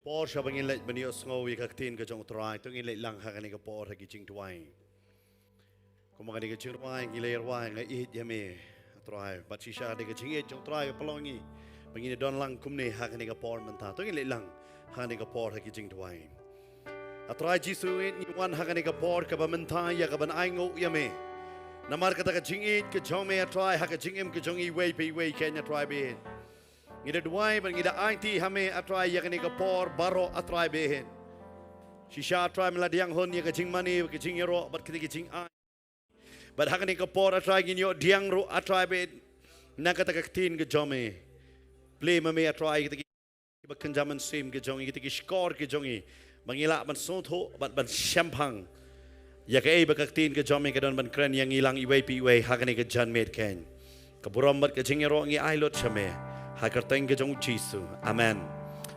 Por siya bang ilit banios ngawi kaktin ka jong try tung ilit lang hakani ka por hagi jing tuwai. Kung mga ka jing tuwai ngilay ruwai nga ihit yami try but si siya ka jing ihit jong try palongi bang ini don lang kumne hakani ka por menta tung ilit lang hakani ka por hagi jing tuwai. Atry jisu ni wan hakani ka por ka ba menta ya ka ban ai ngo yami. Namar kata ka jing ihit ka jong me try haka jing im ka jong I way kenya try be. Ngida duwai ban ngida anti hame atrai yakani ka por baro atrai behen. Shisha atrai meladiang hon ya kajing mani kajing yero bat kiti kajing ai. Bat hakani ka por atrai ginyo diang ro atrai be nakata kaktin ke jome. Play mame atrai kiti ba kanjaman sim ke jongi kiti skor ke jongi. Mangila ban sontho bat ban champang. Ya ka ba kaktin ke jome ke don ban kren yang ilang iway piway hakani ka jan med ken. Kaburam bat kajing yero ngi ai lot chame. Hakarteng ke jong Jisu. Amen.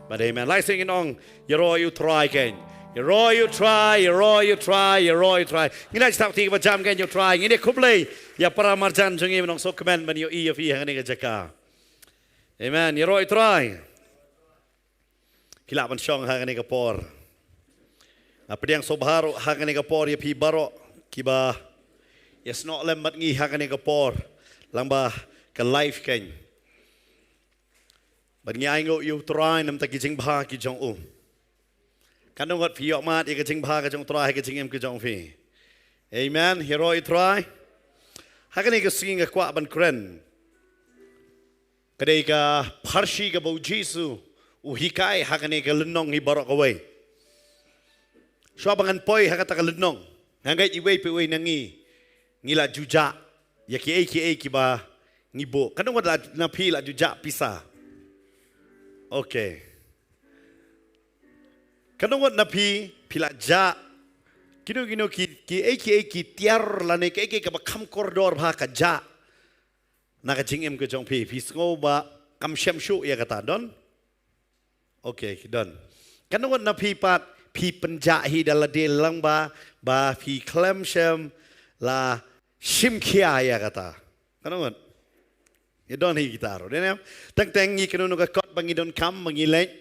But amen. Like singing on, you try again. You try. Ngina stop tiga jam kan you try. Ngini kublay. Ya para marjan jong nong so command man you iya fi hangani ka jaka. Amen. You try. Kilaban syong hangani ka por. Apa yang sobharo hangani ka por ya pi baro kiba. Yes not lembat ngi hangani ka por. Lamba ka life kan. But ngay ngộ yêu try nằm tại cái chính ba cái trong Kan đông gật phi mát cái chính ba cái trong try cái chính em cái trong phi. Amen. Hero try. Hai cái này cái sing cái quạ ban kren. Cái đây cái parsi cái bầu Giêsu. Hikai hai cái này cái lưng nong hi barok away. So bangan poi hai cái lưng nong. Hangai iway pe nangi. Ngila juja. Ya ki ba ngibo. Kan đông gật là na phi là juja pisa. Okay. Kanong napi pilaja kino ki tiar lane ki ka bakam koridor bha ka ja naka jingem ke jong pi pisngo ba kam shem shu ya kata don. Okay, don. Kanong napi pat pi penja hi dalade lang ba pi klem shem la shim kia ya kata. Kanong ya don hi gitaro denem teng ngi kenu ka kot bangi don kam bangi lek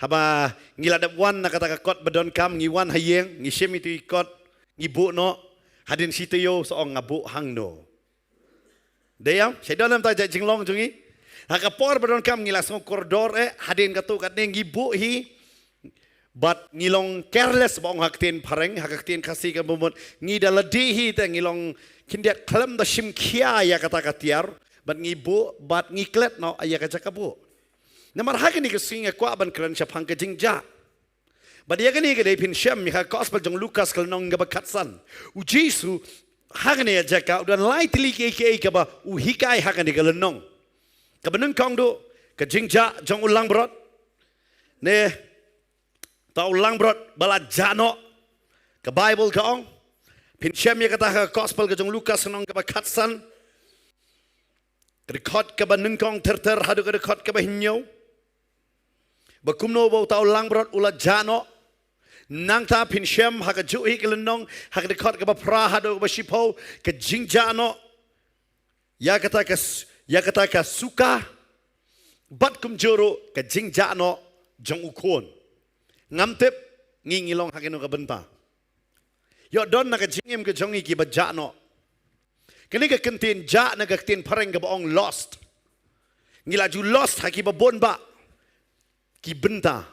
haba ngila dap wan nakata ka kot badon kam ngi wan hayeng ngi shemi tu kot ngi bu no hadin sitayo so ngabu hang no deyam sai don ta ja jinglong jungi haka por badon kam ngila so koridor hadin katu kat ngi bu hi but ngilong careless bong haktin pareng haktin kasi ka bumot ngi daladi hi te ngilong kindiat klem da shim kia ya kata katiar bat ngibu bat ngiklet no ayah kaca kabu. Namar hakini kesinga kwa ban keren syapang ke jingja. Bat ya kini ke depin syam mika gospel jong Lukas kalau nong gaba katsan. Jisu hakini aja ka udan lai tili ke ba hikai hakini ke lenong. Kabenung kong do ke jingja jong ulang brot. Ne ta ulang brot bala jano ke Bible ka ong. Pin syam ya kata gospel ke jong Lukas nong gaba katsan. Rekod ke banung kong ter hadu ke rekod ke bahinyo. Bakumno bau tau lang brot ula jano. Nang ta pin syam haka juhi ke lenong haka rekod ke bapra hadu ke basipo ke jing jano. Ya kata ke suka bat kum juru ke jing jano jong ukon. Ngamtip ngingilong hakino ke benta. Yo don na ke jingim ke jongi ki ba jano. Kini ke kentin ja na kentin pareng ke baong lost. Ngila ju lost haki babon ba. Ki benta.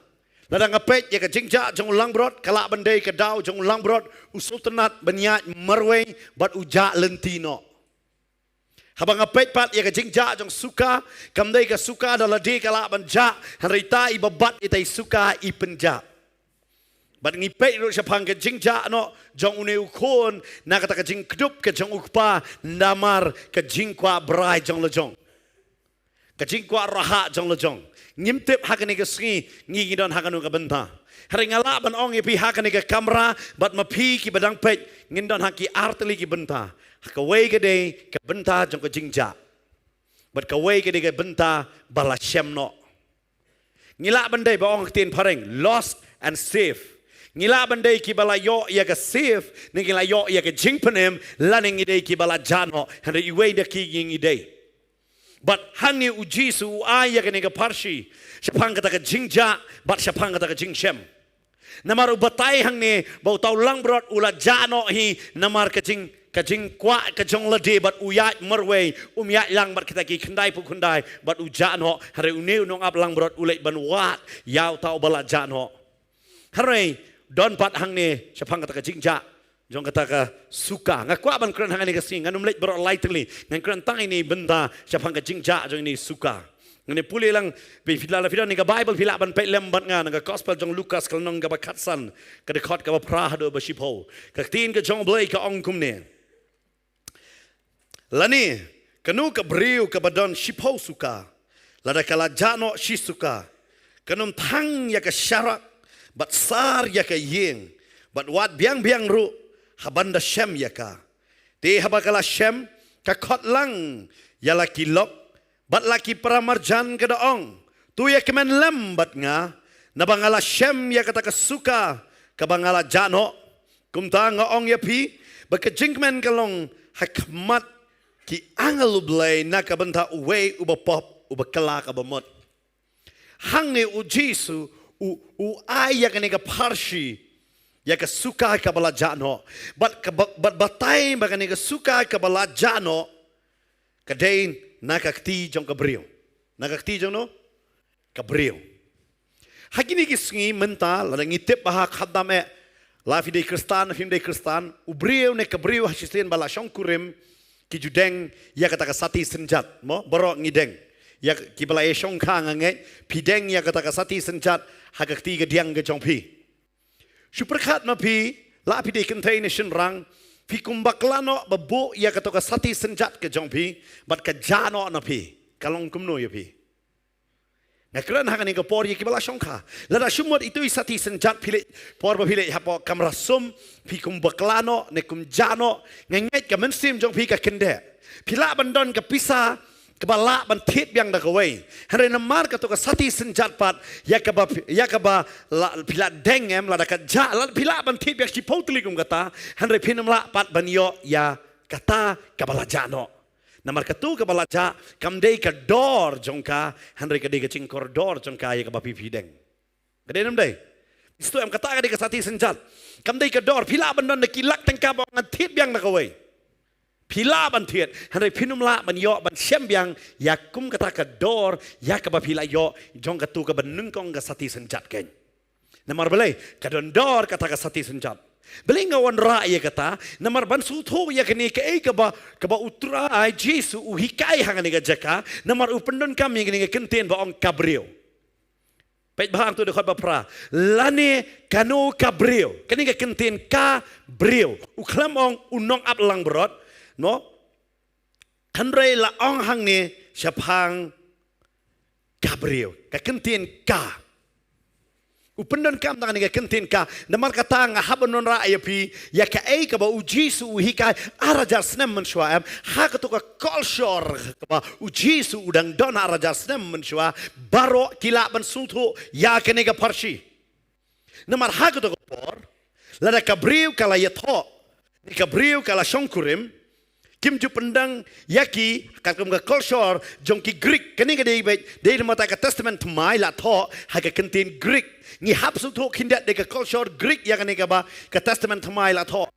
Ladang ngapet ya ke jingja jong ulang brot kalak bandai ke dau jong ulang brot usultanat banyat marweng bat uja lentino. Habang ngapet pat ya ke jingja jong suka kamdai ke suka daladi kalak banja harita ibabat itai suka ipenja. Bat ngipet ro syapang ke jingja no jong une ukon na kata ke jing kedup ke jong ukpa namar ke jingkwa brai jong lejong ke jingkwa raha jong lejong ngimtip hakani ke sgi ngi don hakanu ke benta hari ngala ban ong ipi hakani ke kamera bat mapi ki badang pet ngindon haki arteli ki benta ka wei ke de ke benta jong ke jingja bat ka wei ke de ke benta bala syamno ngila bandai ba ong tin pareng lost and safe. Ngila bandai ki bala yo ya ke safe ngila yo ya ke jingpenem laning ide ki bala jano hande iwe de ki nging ide But hangi uji su aya kani ka parsi. Siapang kata ka jingja, but siapang kata ka jingshem. Namar ubatay hangi bau tau lang brot ula jano hi namar kajing kwa kajong lade but uyat merway umyat lang but kita ki kendai pu kendai but ujano hari uneu nong ap lang brot ulai ban wat yau tau bala jano. Hari don pat hangi siapang kata ka jingja. Jong kata ka suka ngakwa ban kran hangani ka sing anum late bro lightly ngan kran tang ini benda siapang ka jingja jong ini suka ngani puli lang bi fila ni ka bible fila ban pe lem ban nga nga gospel jong Lukas kal nong ka bakatsan ka de khot ka pra do ba shipo ka tin ka jong blai ka ong kum ne lani kanu ka briu ka badon shipo suka lada kala jano shisuka kanum thang ya ka sharak bat sar ya ka yeng bat wat biang ru habanda shem yaka te habakala shem ka khot lang yala kilok bat laki pramarjan kadaong tu ya kemen lembat nga nabangala shem ya kata kasuka kabangala jano kumta nga ong ya pi bakajingmen kalong hakmat ki angalublay na kabanta uwe ubapop ubakala kabamot hangi ujisu u aya kanika parshi ya ka suka ka bala jano but batay magani ka suka ka bala jano kadain nakakti jong kabriyo nakakti jong no kabriyo hakini kisngi menta la ngitip baha khadame la fi de kristan ubriyo ne kabriyo hasisen bala shongkurim ki judeng ya kata ka sati senjat mo boro ngideng ya ki bala e shongkha ngange pideng ya kata ka sati senjat hakakti ga diang ga jongpi Superkat na pi, la pi de containation rang, pi kumbaklano babu ya kato ka sati senjat ke jong pi, bat ka jano na pi, kalong kumno ya pi. Ngakran hakan ka por ya kibala shongka. Lada shumot itu sati senjat pili, por ba pili hapo kamrasum, pi kumbaklano ne kumjano, ngengait ka mensim jong pi ka kende. Pila bandon ka pisa, kebala bantit yang dah kawai. Hari namar kata ka sati senjat pat ya kaba pila dengem la dekat ja la pila bantit yang si potli kum kata hari pinam la pat banyo ya kata kabala jano. Namar katu kabala ja kamdei ka dor jongka hari kadei ka cingkor dor jongka ya kaba pipi deng. Kadei nam dei. Istu am kata kadei ka sati senjat. Kamdei ka dor pila bandon nakilak tengkap ngantit yang dah kawai. Pila ban thiet hanai pinum la ban yo ban shem biang yakum kata ka dor yakaba pila yo jong katu ka ban nungkong ka sati senjat ken namar belai ka don dor kata ka sati senjat belai ngawan ra ya kata namar ban su tho ya kini ka e ka ba utra ai jesu u hikai hangani ka jaka namar u pendon kami kini ka kenten ba ong kabrio pet bahang tu dekat bapra lane kanu kabrio kini ka kenten ka brio u klam ong unong ap lang brot no handrai la ong hang ni siapang Gabriel ka kentien ka upendon kam tangan ka kentien ka namar kata nga habanon ra ayapi ya ka ai ka ba ujisu hika araja snem menshwa ha ka to ka kolshor ka ba ujisu udang don araja snem menshwa baro kila ban sultu ya ka ne ka parshi namar ha ka to ka por la da Gabriel kala yatho ni Gabriel kala shongkurim Kim ju pendang yaki kakum ka culture jongki Greek kani ka dei mata ka testament mai la tho ha ka contain Greek ni hapsu tho kindat de ka culture Greek ya kani ka ba ka testament mai la tho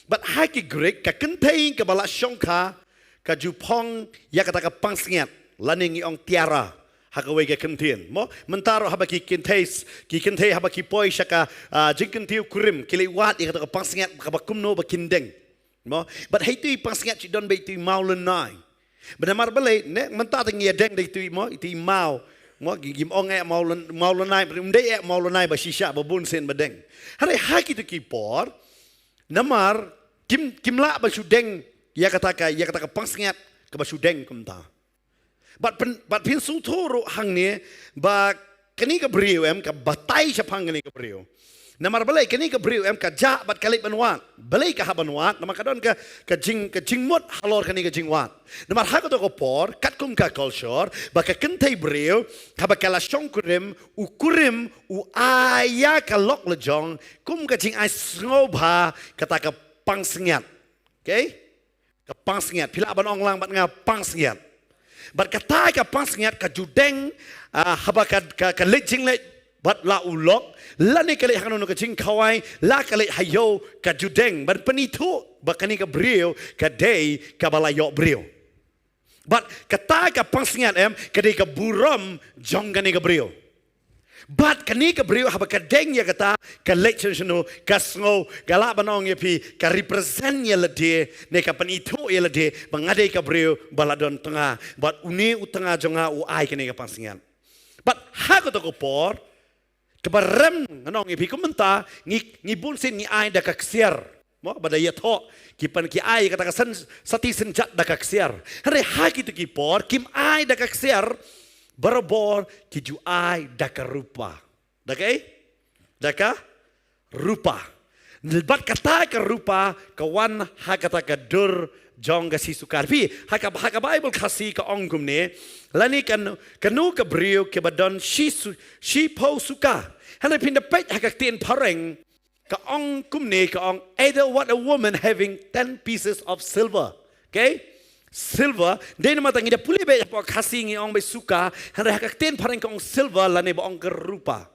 but ha ki Greek ka contain ka bala shongka ka ju pong ya kata ka pangsnget laning ong tiara ha ka we ka contain mo mentaro ha ba ki kintei ha ba ki poi shaka jinkentiu kurim kiliwat ya kata ka pangsnget ka ba kumno ba kindeng mo but hey tu pangsngat ci don be tu mau lenai benamar bele ne menta tengi deng de tu mo ti mau mo gim ong e mau lenai mde e mau lenai ba shisha ba bun sen ba deng hare ha ki tu ki por namar kim la ba sudeng ya kata ka pangsngat ka ba sudeng kumta but pin su thoro hang ne ba kani ka brio em ka batai chapang kani ka brio namar balai kini ka briu em ka ja bat kali banwat balai ka habanwat namar kadon ka jing mot halor kani ka jingwat namar ha ko to ko por kat kum ka culture ba ka kentai briu ka ba kala shongkurim u aya ka lok lejong kum ka jing ai sngoba kata ka pangsngat okay ka pangsngat pila ban ong lang bat nga pangsngat Bat kata ka pasngiat ka judeng haba ka lejing le bat la ulok la ni kali hakano ka jing kawai la kali hayo ka judeng bat penitu bakani ka brio ka day ka balayo brio. Bat kata ka pasngiat ka day ka buram jonggani ka brio. Bat kani ka brio haba ka deng ya kata ka lecture no ka sngo gala banong ya pi ka represent ya lede ne ka panito ya lede bangade ka brio baladon tengah bat uni utengah jonga u ai kani ka pangsingan. Bat ha ko to ko por ka barem nong ya pi kumenta ngi bunsin ni ai da ka ksiar mo bada ya tho ki pan ki ai kata ka san sati senjat da ka ksiar hare ha ki to ki por kim ai da ka ksiar Barabor kiju ai daka rupa. Daka rupa. Nilbat kata ka rupa kawan hakata ka dur jong ka sisukar. Pi haka Bible kasi ka ongkum ne. Lani kanu ka brio ke badon shi po suka. Hana pindapet haka tien pareng ka ongkum ne ka ong either what a woman having 10 pieces of silver. Okay? Silver, dia nama tangi dia pulih baik apa kasih ngi orang baik suka, hendak hak ten pareng kong silver lani ba orang kerupa.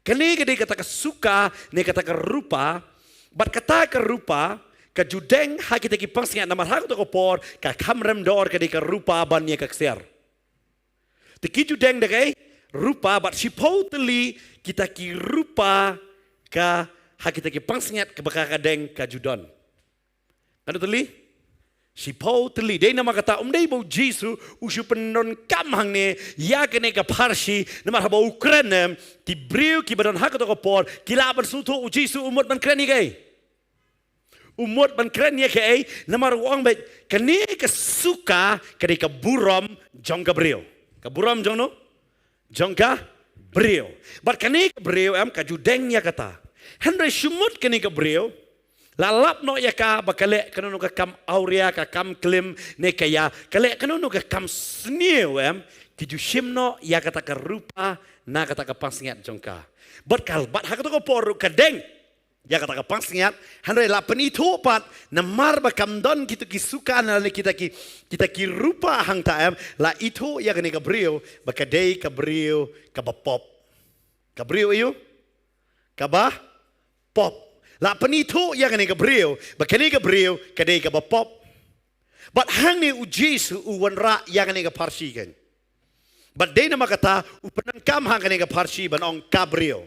Kini dia kata ke suka, ni kata ke rupa, bat kata ke rupa, ke judeng hak kita kipang singat nama hak tu kopor, ke kamrem dor ke dia ke rupa bannya ke ksiar. Tiki judeng dekai rupa, bat sipoteli kita ki rupa ke hak kita kipang singat ke bakal kadeng ke judon. Kan teli? Si Paul teli, dia nama kata umdai bau Jisu usu penon kamhang ne ya kene ka parsi nama haba Ukraine ti brio ki badan hak to kopor kila bersutu u Jisu umut ban kreni kai umut ban kreni kai nama wang bet kene ka suka kene ka buram jong ka brio ka buram jong no jong ka brio bar kene ka brio ka judeng ya kata henry shumut kene ka brio lalap no ya ka bakale kanu ka kam aurea ka kam klim ne kaya kale kanu ka kam sniu ki ju shimno ya kata ka rupa na kata ka pangsingat jongka bat kal bat ha kata ko por ka deng ya kata ka pangsingat handai la penito pat na mar ba kam don kitu ki suka na kita ki rupa hang ta la itu ya kene ka brio ba ka dei ka brio ka ba pop ka brio ayu ka ba pop La penito yang kene kebriu, bakene kebriu kadai ke bapop. But hang ni ujis uwan ra yang kene ke parsi kan. But day nama kata upenang kam hang kene ke parsi ban ong kabriu.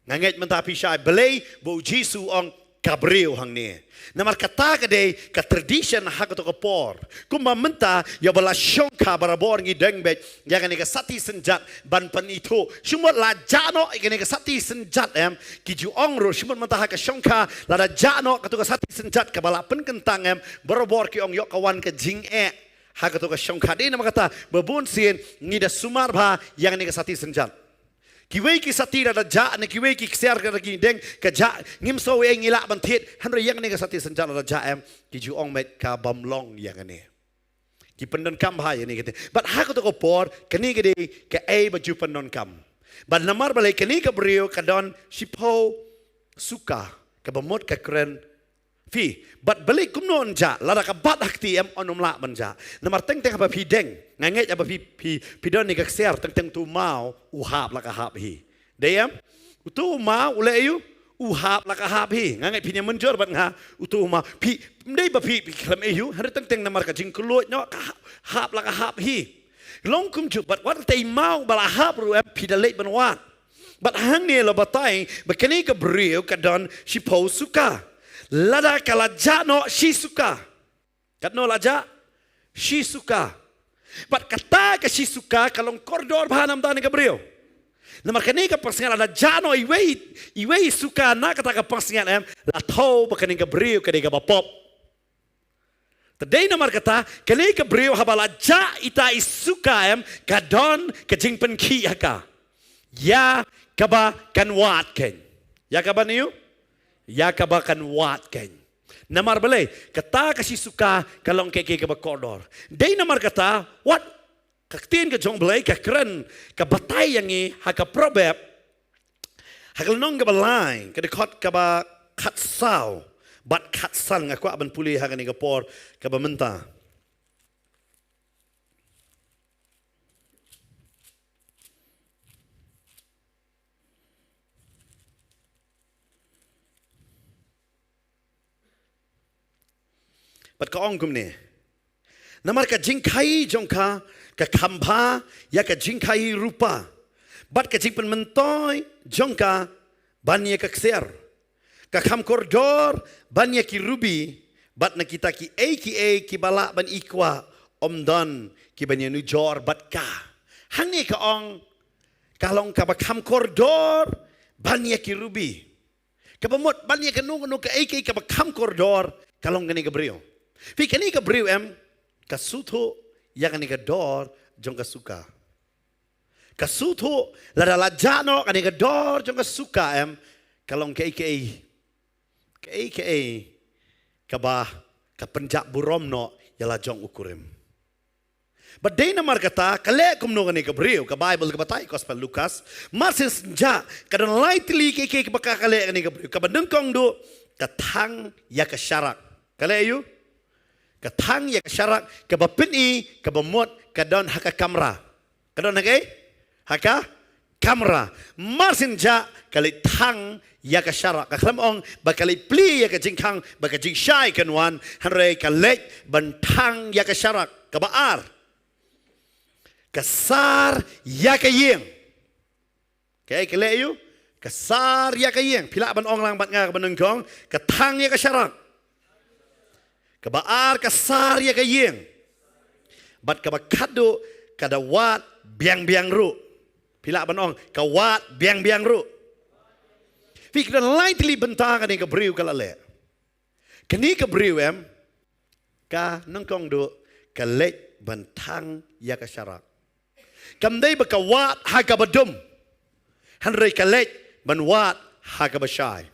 Nganget mentapi syai belai bu ujisu ong kabriu hang ni. Namar kata kadai ke tradition hak to kepor. Kuma menta ya bala syongka barabor ngi dengbet yang kene ke sati senjat ban penito. Shumot la jano kene ke sati senjat kiju ongro shumot menta hak syongka la da jano ke sati senjat ke bala pen kentang barabor ki ong yok kawan ke jing hak to ke syongka de nama kata babun sin ngi da sumar ba yang kene ke sati senjat. Kiwei ki sati da ja ne kiwei ki ksiar ka ki deng ka ja ngim so eng ila ban thit hanre yang ne ka sati senjat da ja ki ju ong met ka bamlong yang ne ki pendon kam ha ni kete but ha ko to ko por kani ke de ka ai ba ju pendon kam but namar balai kani ka brio ka don sipo suka ka bamot ka kren fi but balik kumnon ja la ka bat hakti onum la ban ja namar teng ba pi deng nganget apa pi don ni ka ksiar teng tu mau uhap la ka hap hi deyam utu mau ule ayu uhap la ka hap hi nganget pi menjor bat nga utu mau pi ndai ba pi klam ayu har teng namar ka jing kluot no ka hap la ka hap hi long kum ju but what they mau bala hap ru pi da late ban wat but hang ni la batai ba kani ka brio ka don si po suka lada kala jano si suka katno laja si suka but kata ke si suka kalong koridor bahanam tani ka brio namar kani ka pasingan ada jano iwei suka na kata ka pasingan la tau ba kani ka brio kani ka bapop tadai namar kata kani ka brio habala ja ita isuka kadon ka jingpen ki haka ya kaba kan wat ken ya kaba niu ya kabakan wat ken. Namar balai kata kasi suka kalong keke ke bakodor. Day namar kata what kaktin ke jong balai ka keren ka batay yang i haka probab hakalnong ka balay ka dekot ka ba katsaw bat katsal nga kwa aban puli haka ni kapor ka ba menta. Bat ka ong kumne. Namar ka jingkai jongka ka khamba ya ka jingkai rupa. Bat ka jingpen mentoy jongka banya ka kser. Ka kham koridor banya ki rubi bat na kita ki ki bala ban ikwa omdan ki banya nu jor bat ka. Hang ka ong kalong ka ba kham koridor banya ki rubi. Ka bamot banya ka nu ka ka ba kham koridor kalong gani ka brio. Fi kani ka brio kasuto ya kani ka dor jong kasuka. Kasuto la jano kani ka dor jong kasuka kalong ka kaba kapenjak burom no yala jong ukurim. Badai namar kata kale kumno kani ka brio ka Bible ka batai gospel Lukas marsis ja kadon lightly ke baka kale kani ka brio ka bandengkong do katang ya ka syarak. Kale yu katang ya syarak kabapini kabamot kadon haka kamera kadon haka kamera marsinja kali tang ya syarak kaklam ong bakali pli ya jingkang baka jingshai kanwan hanre kalek bantang ya syarak kabaar kasar ya yeng kale yu kasar ya yeng pila ban ong lang bat nga banengkong katang ya syarak kabaar kasar ya yeng bat kabakado kada wat biang ru pila banong kawat biang ru fikran lightly bentakan ni kabriu kalale kani kabriu ka nangkong do kalek bentang ya kasyarak kamdai bakawat hakabadum hanrei kalek banwat hakabashai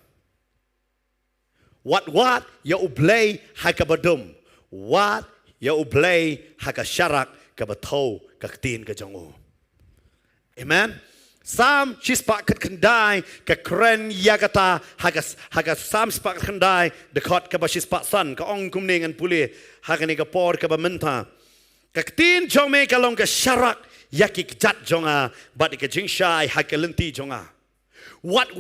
Wat ya ublay hakabadum. Wat ya ublay hakasyarak kabatau kaktin kajangu. Amen. Sam shispak kendai kakren yakata hagas sam spak kendai dekat kabashispak san ka ong kumningan puli hakani kapor kabamenta. Kaktin jome kalong kasyarak yakik jat jonga bat ikajingshai hakalenti jonga. Wat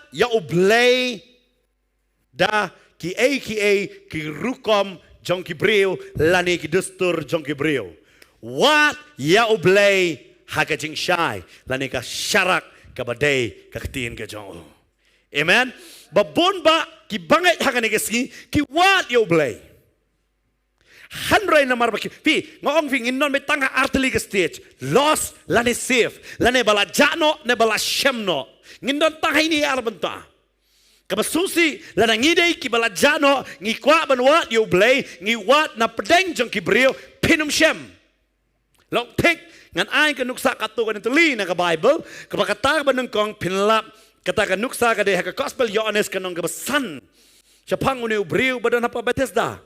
ya ublay da ki rukom jong ki brio lani ki dustur jong ki brio wat ya ublay haka jing shai lani ka syarak ka badai ka ketin ka jong amen babon ba ki bangai haka ni ki wat ya ublay hanray namar ba ki pi ngong ving innon me tanga arteli ka stage lost lani safe lani bala jano ne bala shemno ngindon tahay ni arbenta kabasusi lana ngidei ki balajano ngi kwa banwat yo blay ngi wat na pedeng jong ki brio pinum shem lok tek ngan ai ka nuksa katu kan tuli na ka Bible ka bakata banung kong pinlap kata ka nuksa ka de ka gospel Yohanes kanong ka basan chapang uni brio badan apa Bethesda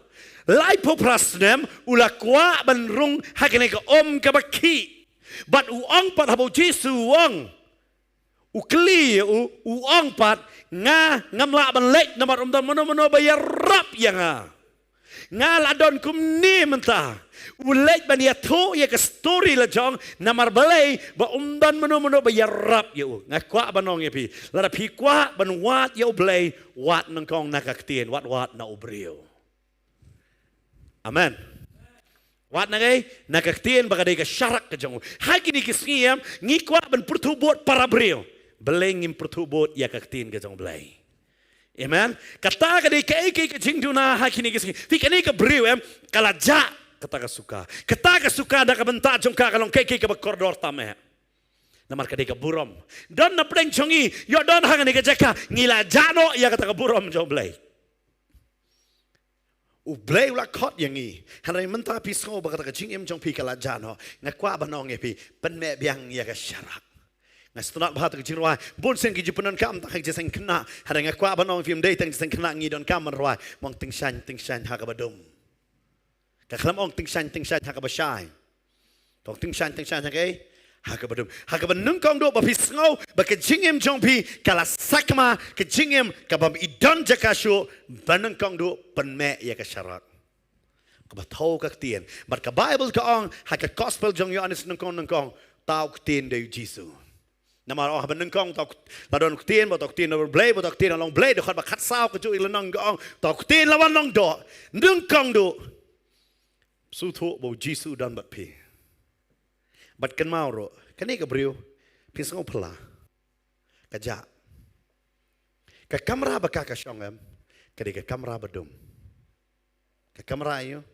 lai po prasnem ula kwa banrung hakene ka ka baki bat uang pat habo Jesu uang ukli uang pat ngamla ban lek namar umdan mono bayar rap yang nga ladon kumni menta ulek ban ya to ya ka story la jong namar balai ba umdan mono bayar rap ya nga kwa banong ya pi la pi kwa ban wat ya blay wat nang kong nakaktien wat na ubrio amen wat na kay nakaktien baka day ka syarak ka jong hagi ni kisngiyam ngi kwa ban pertubot para brio beleng impertubot ya kaktin ke jong belai. Amen. Kata ka di kay ka jingduna hakini kising. Ti kani ka briw kalaja kata ka suka. Kata ka suka da ka benta jong ka kalong kay ka koridor tame. Namar ka di ka burom. Don na pleng jongi yo don hangani ka jaka ngila jano ya kata ka burom jong belai. Ublay ula kot yangi. Hanay menta pisngo ba kata ka jingim jong pi kalajano. Ngakwa banong epi penme biang ya ka syarak. Ngastunat bahat ke jirwai bon sen ki jipunan kam tak jesen kena hadang akwa banong film day tang jesen kena ngi don kam rwai mong ting shan ha ka badum ka khlam ong ting shan ha ka bashai tong ting shan ha ka badum ha ka banung kong do ba pisngau ba ke jingem jong pi kala sakma ke jingem ka bam idon jakasho banung kong do penme ya ka syarak ka bathau ka tien but ka Bible ka ong ha ka gospel jong Yohanes nung kong tau tien de Jesus Nama orang beneng kong tau ladon kutin bo tau kutin no blay bo tau kutin long blay de khat ba khat sao ke ju ilanong gong tau kutin lawan long do nung kong do su thu bo jisu dan bat pi bat kan mau ro kan ni ke brio pi song pala ka ja ka kamera ba ka shong em ka de ka kamera ba dum ka kamera yo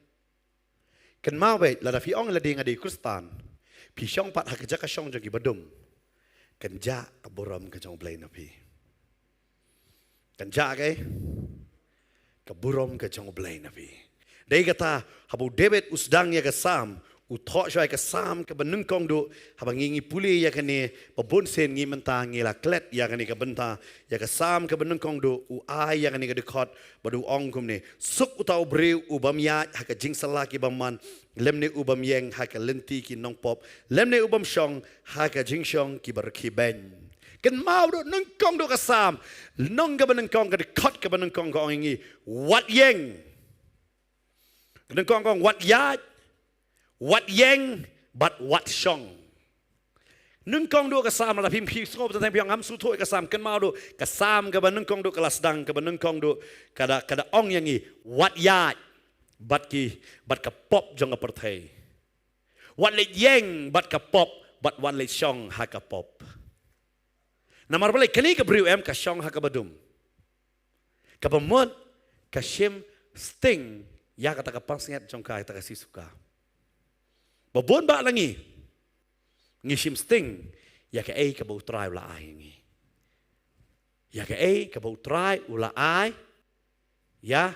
kan mau be la da fi ong la ding adi kristan pi shong pat ha ka ja ka shong jogi ba dum kan ja kaburam ke jong blay napi kan ja ke kaburam ke jong blay napi dei kata habu David usdang ya ke sam u tho shai ke sam ke benung kong do habang ngi puli ya ke ni pabun sen ngi menta ngi la klet ya ke ni ke benta ya ke sam ke benung kong do u ai ya ke ni ke dekot badu ong kum ni suk utau breu u bam ya ha ke jing sala ki baman lemne u bam yeng ha ke lenti ki nong pop lemne u bam shong ha ke jing shong ki bar ki ben kan mau do nung kong do ke sam nong ke benung kong ke dekot ke benung kong ko ngi wat yeng benung kong wat ya wat yeng but wat shong nung kong do kasam la phim phi sngop tan pyang am su thoi kasam kan mau do kasam ka ban nung kong do kelas dang ka ban nung kong do kada ong yang i wat ya bat ka pop jong per thai wat le yeng bat ka pop bat wat le shong ha ka pop namar bale kani ka briu em ka shong ha ka badum ka pamot ka shim sting ya kata ka pangsingat jong ka ta ka sisuka babon ba langi ngishim sting ya ke ai ka bau try ula ai ngi ya ke ai ka bau try ula ai ya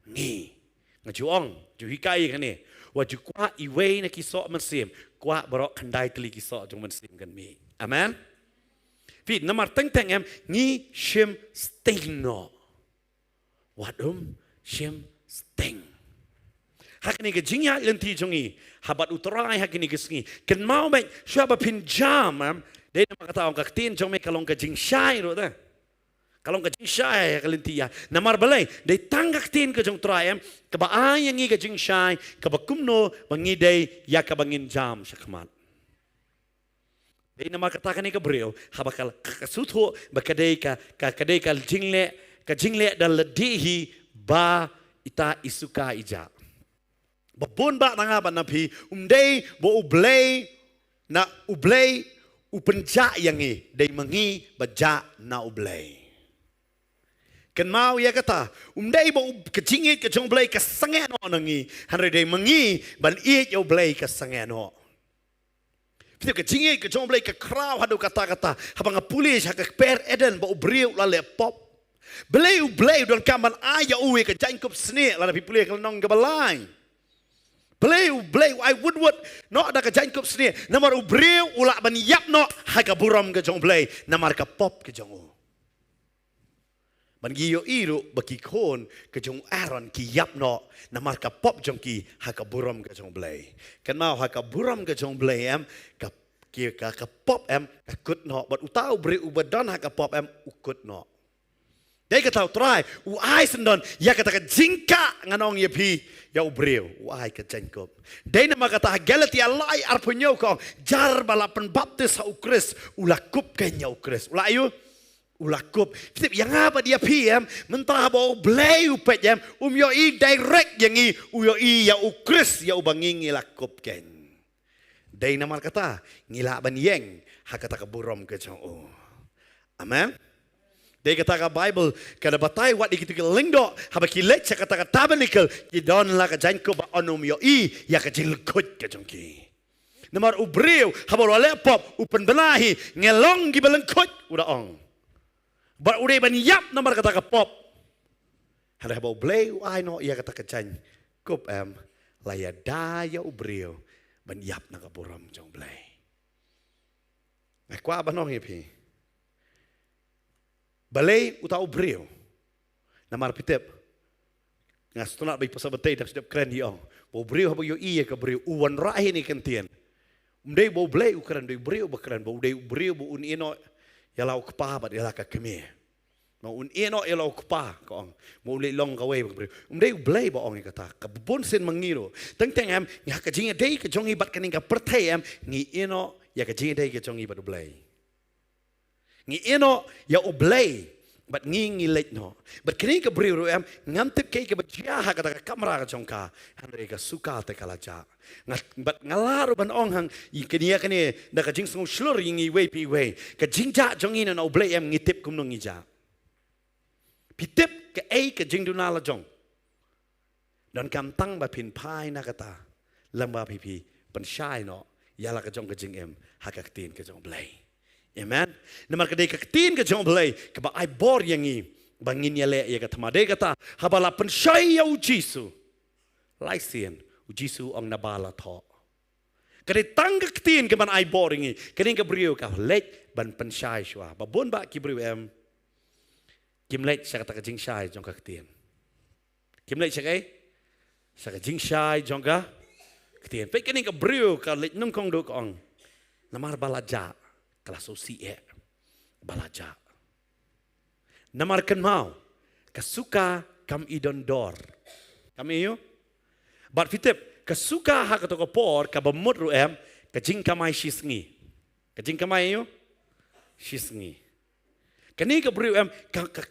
ngi ngajuong ju hikai kan ni wa ju kwa iwei na kiso man sim kwa barok khandai tli kiso jong man sim kan mi amen fit namar teng em ngi shim sting no wadum shim sting hakni ke jingya lenti jongi habat uterai hakni ke singi ken mau me syaba pinjam de nama kata orang kaktin jong me kalong ke jing syai ro da kalong ke jing syai kalenti ya namar balai de tanggak tin ke jong traem ke ba ai yang ke jing syai ke ba kumno bangi de ya ke bangin jam sakmat de nama kata kan ke breu habakal kasutho ba kadai ka jingle dal ledihi ba ita isuka ija babon ba nanga ba napi umdei bo ublay na ublay upenja yangi dei mangi baja na ublay kan mau ya kata umdei bo kecingit ke jong blay ke sange no nangi hanre dei mangi ban i yo blay ke sange no Fito kecingit ke jong blay ke kraw hadu kata habang pulis ha ke per eden bo ubriu la le pop blay don kaman aya uwe ke jankop sne la pi pulis ke nong ke balai Blay, I would no ada ka jankop sini. Namar ubreu ulak ban yap no haga buram ke jong blay. Namar ka pop ke jong u. Ban giyo iru baki kon ke jong Aaron ki yap no. Namar ka pop jong ki haga buram ke jong blay. Kan mau haga buram ke jong blay em ka pop em ka kut no. Bat utau breu badan haga pop em ukut no. Dia kata try, uai sendon, ya kata ke jingka nganong ye pi, ya ubreu, uai ke jengkop. Dia nama kata Galatia lai arpunyo kong, jar balapan baptis sa ukris, ulakup kenya ukris. Ulayu, ulakup. Yang apa dia pi em, mentah bau blay upet em, yo i direct yang i, yo i ya ukris ya ubanging ilakup ken. Dia nama kata ngila ban yeng, hakata keburom ke jong o. Amen. Dia kata ke Bible, kada batai wat dikitu ke lingdo, haba kilet sa kata ke tabernacle, kidon la ka janko ba onum yo i, ya ka jilkut ka jongki. Namar ubreu, haba wale pop, upen benahi, ngelong gibalengkut, udah ong. Ba udah ban yap namar kata ke pop. Hada haba ublei, ai no, ya kata ke jan, kup em, laya daya ubreu, ban yap na ka buram jong blei. Kwa ba nong ipi? Balay utau breu. Namar pitep. Ngas tunat bai pasabatay tak sedap keren diong. Bo breu habo yo iya ka breu uwan rahi ni kentien. Umdei bo blay ukran dei breu bakran bo dei breu bo un ino yalau kpa ba yala ka keme. Mo un ino yalau kpa ko mo le long ka we breu. Umdei blay bo ong kata ka bon sen mangiro. Teng am nya ka jinga dei ka jongi bat kaning ka pertai am ni ino ya ka jinga dei ka jongi ba blay. Ngi eno ya oblay. But ngi late no. But kini ka brio em ngantip kay ka bajia ha kata kamera ka jongka hanre ka suka te kalaja. But ngalaru ban ong hang kini da ka jing sung slur yingi way pi way. Ka jingja jongin na oblay em ngitip kum no ngija. Pitip ka ay ka jing dunala jong. Dan kam tang ba pin pai na kata lamba pipi pen shai no yala ka jong ka jing em hakak tin ka jong oblay. Amen. Namar kadai ketin ke jong belai ke ba ai bor yang i bangin ya le ya kata made kata habala pensyai ya ujisu. Laisian ujisu ang nabala tho. Kadai tang ketin ke ban ai bor yang i kadai ke brio ka lek ban pensyai shwa. Ba bon ba ki brio em kim lek sa kata jing syai jong ka ketin. Kim lek sa kai sa jing syai jong ka ketin. Pe kadai ke brio ka lek nung kong do kong namar balaja. Kelas usia belajar. Namarkan mau kesuka kam idon dor. Kami yo. Bat fitip kesuka hak atau kepor kabamut ruem kejing kamai shisngi. Kejing kamai yo shisngi. Kani kabru em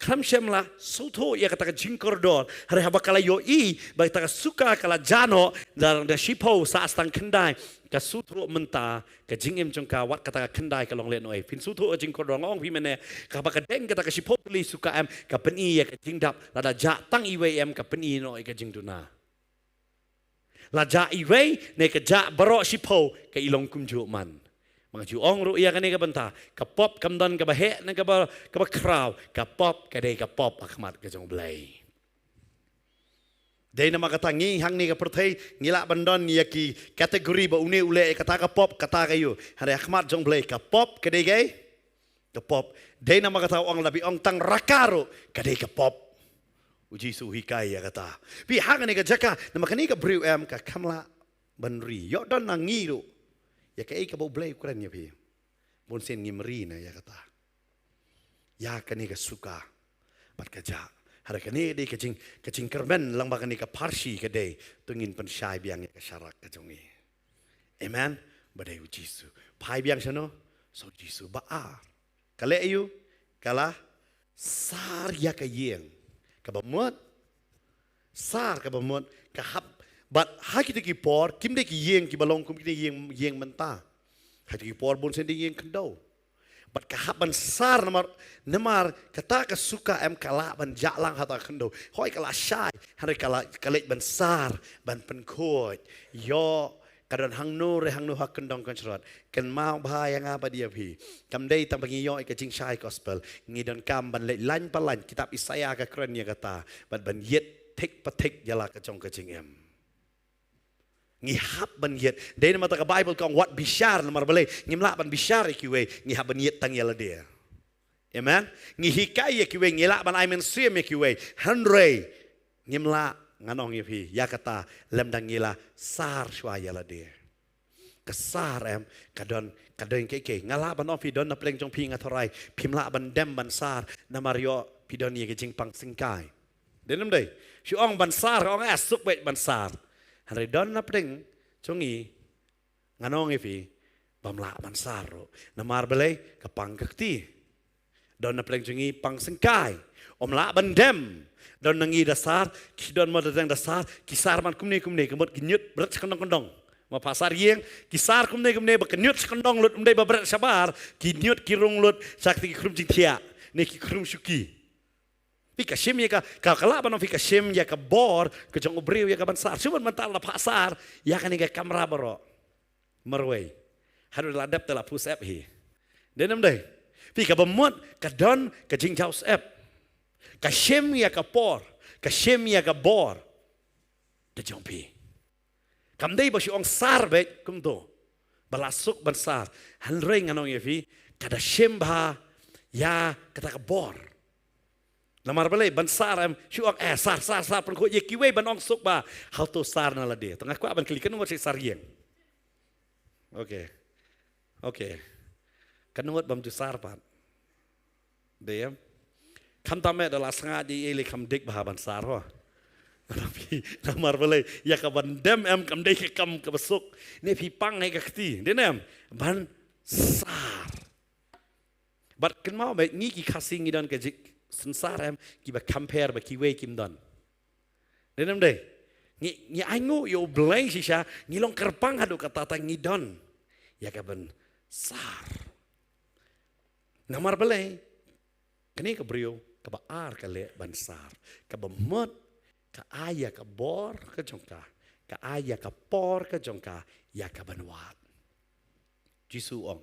kam shemla soto ya kata kejing koridor hari habakala yo I bagi taka suka kala jano dan shipo sa astang kendai ka sutro menta ka jingem jongka wat kata kendai ka long le noi pin sutro jing ko dong pi mene ka ba ka deng kata ka shipo pli suka em ka peni ya ka jingdap lada ja tang iwe em ka peni no ka jingduna la ja iwe ne ka ja baro shipo ka ilong kumju man mga juong ru iya kani ka banta ka pop kamdan ka bahe na ka ba kraw ka pop ka dei ka pop akmat ka jong blai Dei nama kata ngi hang ni ka perthai ngila bandon ya ki kategori ba une ule kata ka pop kata kayu hari akhmat jong blai ka pop ka dei gai ka pop dei nama kata ong labi ong tang rakaro ka dei ka pop uji su hikai ya kata pi hang ni ka jaka nama kani ka briu em ka kamla banri yo don nangi ru ya ka ei ka bo blai ukuran ya pi bon sen ngimri na ya kata ya kani ka suka bat ka ja hari kani di kecing kerben lang bakani ka parsi ka dei tungin pen syai biang ka syarak ka jongi amen badai ujisu pai biang sano so jisu ba a kale ayu kala sar ya ka yeng ka bamot sar ka bamot ka hab bat hakiti ki por kim de ki yeng ki balong kum ki yeng menta hakiti ki por bon sen di yeng kendo Bat kahaban sar namar kata kesuka em kala ban jalang hata kendo hoi kala syai hari kala kalit ban sar ban penkoi yo kadan hang nu hak kendong kan serot ken mau bahaya ngapa dia pi kam dei tam bagi yo ke jing syai gospel ngidon kam ban le lan palan kitab Isaya ka keren ya kata ban yet tek patek jala ke jong ke jing em ngihap ban yet dei nama ta Bible kong wat bishar namar bale ngimla ban bishar kiwe ngihap ban yet tang yala dia amen ngihikai kiwe ngila ban aimen sim kiwe hanre ngimla nganong yepi ya kata lem dang ngila sar shwa yala dia kesar em kadon keke ngala ban ofi don na pleng jong pi ngathorai pimla ban dem ban sar namar yo pidon ye ke jing pang singkai denam dei shu ong ban sar ong asuk bet ban sar Hari don na pring chungi nganong ifi bamla mansaro namar belai kapang kakti don na pring chungi pang sengkai omla bandem don nangi dasar ki don mod dasar kisar man kumne kemot ginyut berat sekondong ma pasar yeng kisar kumne ba kenyut sekondong lut umdai ba berat sabar ginyut kirung lut sakti krum jingtia ne ki krum syuki Fika sim ya ka kalaban fika sim ya ka bor ke jong obriu ya ka bansar cuman mental la pasar ya kan ga kamera baro marway haru la adap la push up hi denam dai fika bamot ka don ka jing jaus app ka sim ya ka por ka sim ya ka bor de jong pi kam dai ba si ong sar bet kum do balasuk bansar han ring anong ya fi kada sim ba ya kata ka bor Lamar balai ban sar em syuak sar pen ko ye kiwe ban ong suk ba how to sar na la de tengah ko ban klikan mo sar yeng okay kanut bam tu sar pat de em kam tame adalah sengaja di ele kam dik ba ban sar ho tapi lamar balai ya ka ban dem em kam de kam ka besuk ne pi pang ne ka kti de nem ban sar But kan mau baik ni ki kasih ngidan ke sensara ki ba compare ba ki way kim don. Denam deh. Ni aingu yo bleng sisa ni long kerpang hadu kata ta ngidon. Ya kaban sar. Namar belai. Kini ke brio ke baar ke le bansar. Ke bemut ke ayah ke bor ke jongka. Ke ayah ke por ke jongka. Ya ke banwat. Jisu ong.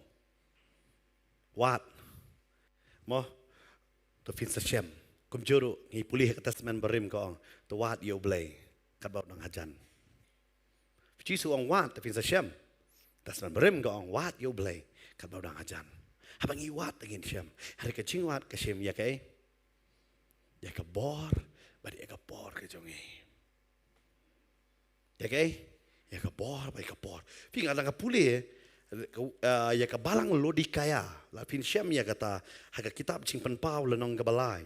Wat. Mo. To fin sa shem. Kum juru ngi pulih ke testament berim ko ong. To wat yo blay. Kat baut nang hajan. Jisu ong wat to fin sa shem. Testament berim ko ong wat yo blay. Kat baut nang hajan. Habang iwat ingin shem. Hari ke cingwat ke shem ya ke. Ya ke bor. Bari ya ke bor ke jongi. Ya ke. Ya ke bor. Bari ke bor. Fi ngadang ke pulih. Ya ke balang lo di kaya. La fin shem ya kata. Haka kitab cing penpau lenong ke balai.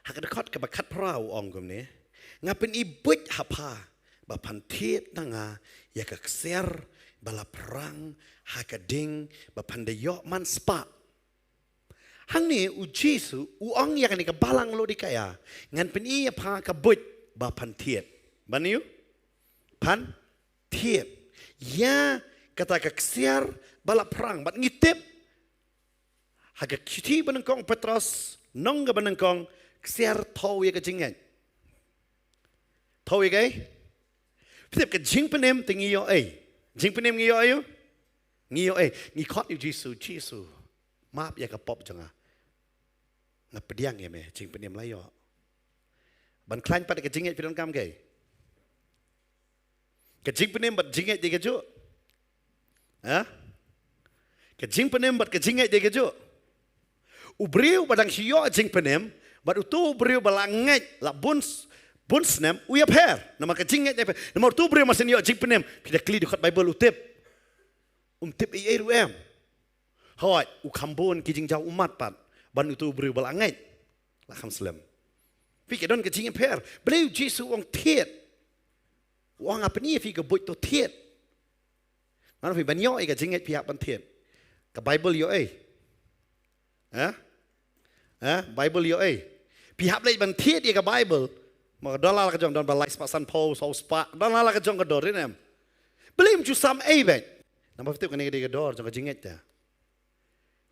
Haka dekat ke bakat perau ong kum ni. Ngapen ibut hapa. Bapan tiet nanga. Ya ke kser. Bala perang, hakading, bapandayok man spa. Hang ni uji su, uang yang ni kebalang lo di kaya. Ngan pen iya pa kabut bapan tiet. Baniu? Pan tiet. Ya kata keksiar bala perang. Bat ngitip. Haga kiti benengkong Petros, nongga benengkong ksiar tau ya kejingan. Tau ya kay? Pitip kejing penem tingi yo ay. Jing penem ngiyo ayo, ngiyo ngikot yu Jisu, maaf ya ke pop jangan, ngapediang ya me, jing penem layo, ban klan pada ke jinget pidon kam gay, ke jing penem bat jinget dia keju, ke jing penem bat ke jinget dia keju, ubriu badang hiyo jing penem, bat utu ubriu balanget la buns nem uyap her nama kejinget dia nama tu beri masa ni jing penem kita kli dekat Bible utip ruem hoi ukambon kijing jauh umat pat ban itu beri balangai lakam selam fikir don kejinget her beliau Yesus orang tiet orang apa ni fikir buat tu tiet mana fikir banyak kejinget pihak ban tiet ke Bible yo Bible yo pihak lain ban tiet dia ke Bible maka dollar kejong don balai sepasan pau sau spa dollar kejong kedor ini belim ju sam bet nama fitu kene dia kedor jong kejinget ya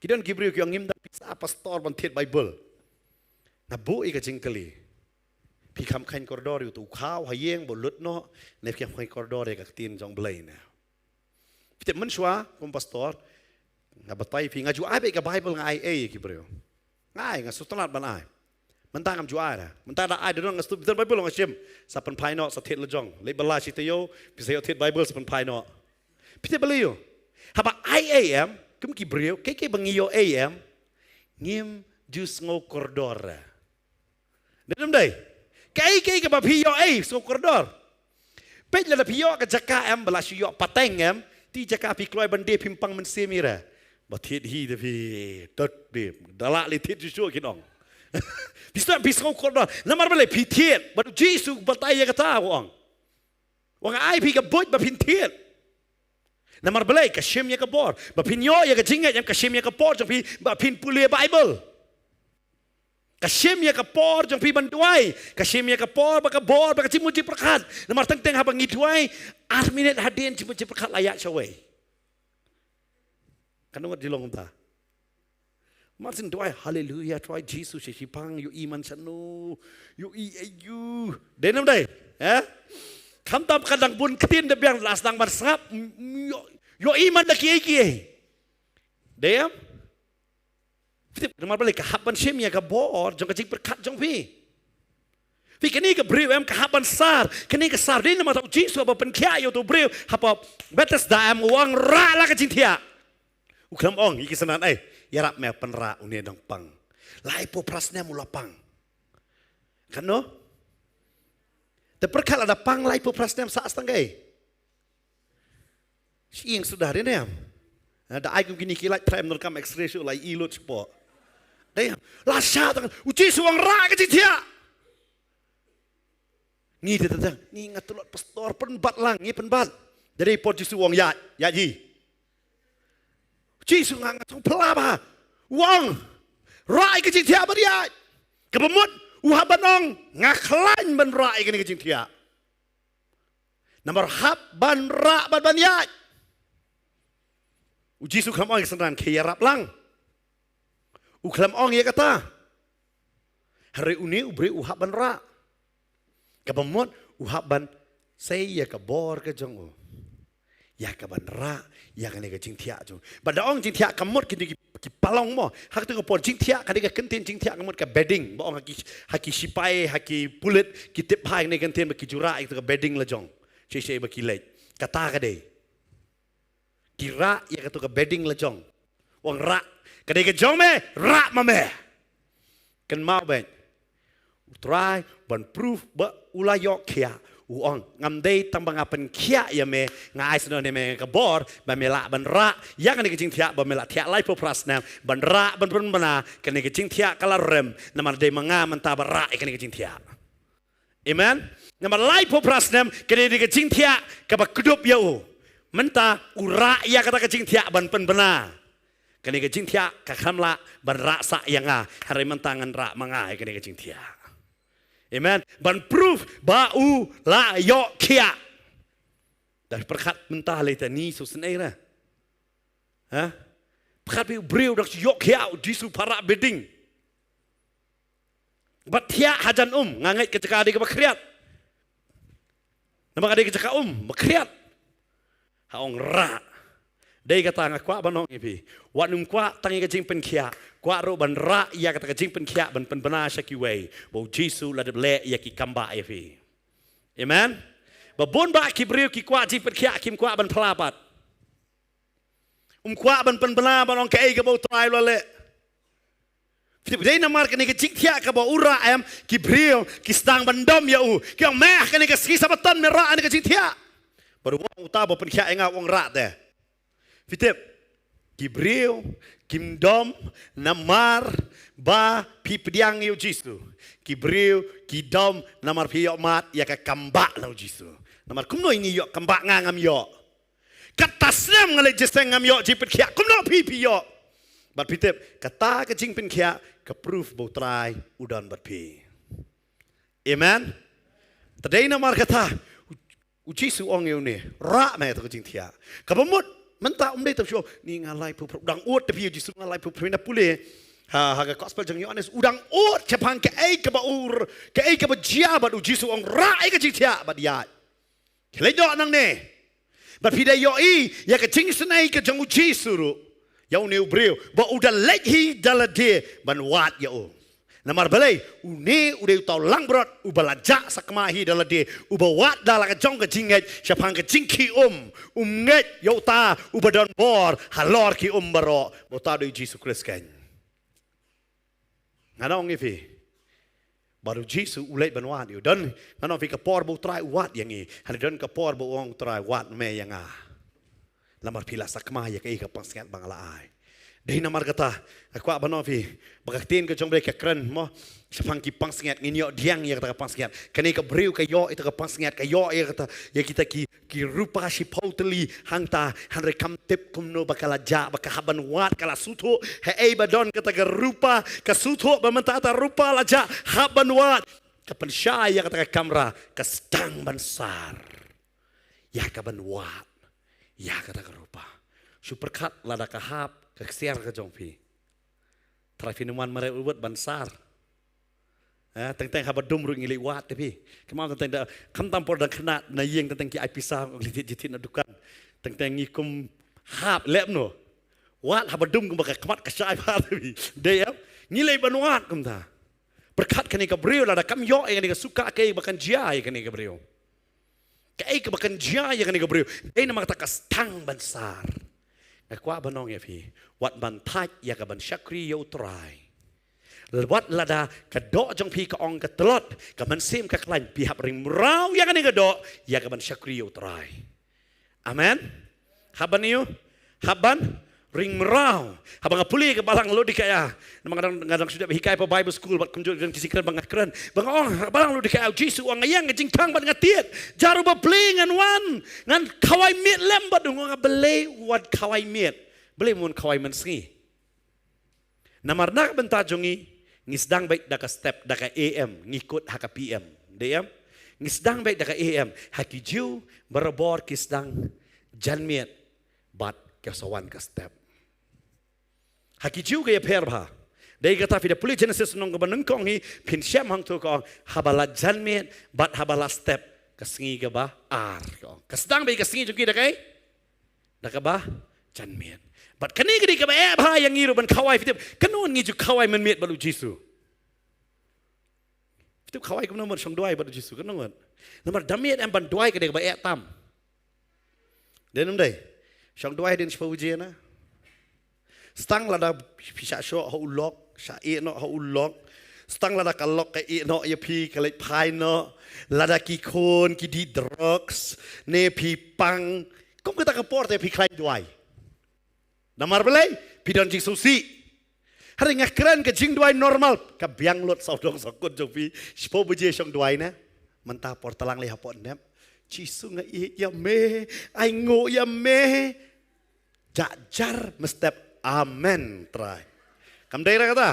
kidon gibriu kyong ngim da pisa pastor ban tiet Bible na bu i kejing kali pi kam khain koridor yu tu khao hayeng bolut no ne kyam khain koridor ka tin jong blai na fitu men shwa kom pastor na batai fi ngaju ai be ka Bible ngai gibriu ngai ngasutanat ban ai mentang am juara mentang ada ai dong ngastu bitan Bible ngasim sapan paino sa thet lejong le bala sitayo pisayo thet Bible sapan paino pite beliau haba am kum ki brio ke bangiyo am ngim jus ngo koridor dedem dai ke ba piyo so koridor pej la piyo ka jaka am bala siyo pateng am ti jaka pi kloi bande pimpang men semira ba thet hi de pi tot de dala le thet ju kinong Bisa bisa koridor. Namar balik pitiet. Baru Yesus bertanya kata orang. Orang ai pi kabut bapintiet. Namar balik kasim ya kabor. Bapinyo ya kejingat yang kasim ya kabor jang pi bapin pulih Bible. Kasim ya kabor jang pi bantuai. Kasim ya kabor bakabor bakacimuci perkat. Namar teng-teng habang ngituai. Arminet hadin cimuci perkat layak cawai. Kanungat dilong ta. Martin doai haleluya tuai Jesus sipang yu iman sanu yu ayu denam dai kam tam kadang bun ketin de biang las dang barsap yo iman da kiye dem fit mar balik hapan sim ya ka bor jong kecik berkat jong pi kini ke beriu em kahapan sar kini ke sar din nama tau Jesus apa penkia yo tu beriu apa betes daam uang ra la kecing tia ukam ong iki senan yarap me penra unie dong pang lai po prasnya mula pang kan no terperkal ada pang lai po prasnya saat setengah siang sudah ada nem ada aikum kini kilat tram nurkam X-ray show lai ilut sport deh lah syat uji suang ra kecil dia ni tetang ni ngatulot pastor penbat lang ni penbat dari po jisu wong ya ji Jisu ngang tong pelaba. Wong rai ke jing tia beriat. Kebemut uhabanong ngaklan ban rai ke ni ke jing tia. Nomor hab ban ra ban banyat. Jisu kam ong senan ke yarap lang. Uklam ong ya kata. Hari ini ubri uhab ban ra. Kebemut uhaban saya kebor ke jong. Ya kaban ra, ya kan ke jing tia jong. Pada ong jing tia kamut ki palong mo. Hak tu kepon jing tia kan ke kentin jing tia kamut ke bedding. Ba ong haki sipai, haki pulit, ki tip hai ne kentin baki jura itu ke bedding la jong. Cece baki lej. Kata ka dei. Kira ya katu ke bedding la jong. Wong ra, kadai ke jong me, ra ma me. Kan mau ben. Try ban proof ba ulayok kia. Uang ngamdei tambang apen kia ya me ngai seno ne me kabor ba me la ban ra ya kan ke jing tia ba me la tia lai po prasnam ban ra ban pun bana kan ke jing tia kala rem namar de manga manta ba ra kan ke jing tia. Amen. Namar lai po prasnam kan ke jing tia ka ba kudup ya u menta ura ya kata ke jing tia ban pun bana kan ke jing tia ka khamla ban ra sa yang a hari mentangan ra manga kan ke jing tia. Amen. Ban proof bau la yok kia. Dah perkat mentah leta ni susnera. Ha? Perkat bi breu dak yok kia disu para bedding. Bat tia hajan ngangai ke cakap adik ke bakriat. Nama adik ke cakap bakriat. Haong ra. Dai kata ngakwa banong ipi. Wat num kwa tangi ke jing pen kia. Kwa ro ban ra ya kata ke jing pen kia ban pen bana syaki wei. Bo Jisu la de le ya ki kamba ipi. Amen. Ba bon ba ki breu ki kwa jing pen kia kim kwa ban pelapat. Kwa ban pen bana banong ke ke bo trai lo le. Fitip dai namar ke ni ke jing kia ke bo ura am ki breu ki stang ban dom ya u. Ki ong meh ke ni ke ski sabatan me ra ni ke jing tia. Baru wong uta bo pen kia enga wong ra de. Fitip, Gibril, Kimdom, Namar, Ba, Pipdiang yu Jisu. Gibril, Kidom, Namar Piyok Mat, ya ke kambak lau Jisu. Namar kumno ini yok kambak ngam yok. Katasnem ngalai jisteng ngam yok jipit kia, kumno pipi yok. Bat Fitip, kata ke jing pin kia, ke proof bau try udan bat pi. Amen. Tadai namar kata, Jisu ong yu ni, ra me tu ke jing tia. Kabamut, mentah dei tu show ni ngalai pu udang ut tapi Jisu ngalai pu pina pule ha ga gospel jang Yohanes udang ut cepang ke ai ke baur ke ai ke bajia bad Jisu ong rai ke jitia bad ya kele do nang ne bad pide yo I ya ke jing senai ke jang Jisu ru ya uni ubreu ba uda lehi dalade ban wat ya o namar balai uni udah tau lang brot ubalaja sakmahi dalade ubawat dala ke jong ke jinget siapang ke jingki nget yauta ubadon bor halor ki baro bota do Jisu Kristus kan nganong ifi baru Jisu ulai banwat yo dan nganong fi ke por bo trai wat yang i han dan ke por bo ong trai wat me yang a lamar pila sakmah ya ke pangsiat bangala ai dei namar kata aku abano fi bagaktin ke jong ke kren mo sapang ki pangsiat nginyo diang ya kata pangsiat kani ke breu ke yo itu ke pangsiat ke yo ya kata ya kita ki rupa si pauteli hangta han rekam tip kumno bakala ja bakahaban wat kala suto he ei badon kata ke rupa ke suto bamanta ata rupa la ja haban wat kapan syaya kata ke kamera ke stang bansar ya kaban wat ya kata ke rupa superkat lada kahap keksiar ke jongpi trafinuman mere ubet bansar teng-teng habadum ru ngili wat tapi kemau teng da kam tampor dan kena na yeng teng ki aipisa nglitit jitin adukan teng-teng ngikum hab lepno wat habadum kum baka kemat kesai pa tapi de ngilai banuat kum ta berkat kani ka breu la kam yo yang ni suka ke bakan jia kani ka breu ke bakan jia kani ka breu de na mata kastang bansar Akwa banong ya fi wat ban thaj ya ka ban syakri yo trai wat lada ka do jong pi ka ong ka telot ka man sim ka klain pi hap ring mrau ya ka ni ka do ya ka ban syakri yo trai amen haban yo haban ring mrau habang puli ke balang lo dikaya ngadang sudah hikai pa Bible school bat kunjung dan kisikran bang akran bang balang lo dikaya Jisu ang ayang jingkang bat ngatiet jaru ba pling ngan wan ngan kawai miet lem bat dung nga belay wat kawai miet boleh mun kawai mensengi. Namar nak benta jongi ngisdang baik daka step daka AM ngikut haka PM. DM ngisdang baik daka AM haki jiu berebor kisdang janmiet bat kesawan ka step. Haki jiu gaya perba. Dari kata fida pulih Genesis nong kebaneng kong hi pin syam hang tu kong habala janmiet bat habala step kesengi ke bah ar kong. Kesdang baik kesengi jongi daka bah janmiet. Bat kani kini ke bah yang ngiru ban kawai fida kanun ngiju kawai menmiet balu Jisu. Fida kawai kemen nomor syong duai balu Jisu kanun. Nomor damiet em ban duai ke dia ke bah tam. Dan dai syong duai din sepa ujian na. Stang lada pisah syok hau ulok, syai no hau ulok. Stang lada kalok ke no ya pi kalek pai no. Lada ki kon ki di drugs, ne pi pang. Kau kita kapor te pi klaim duai. Namar belai pi don jing susi. Hari ngah keren ke jing duai normal. Ka biang lot saudong sokut jong pi. Sipo buje syong duai na. Mentah por talang le hapot nep. Cisu nga i ya me, ai ngo ya me. Jajar mestep amen try. Kam daerah kata.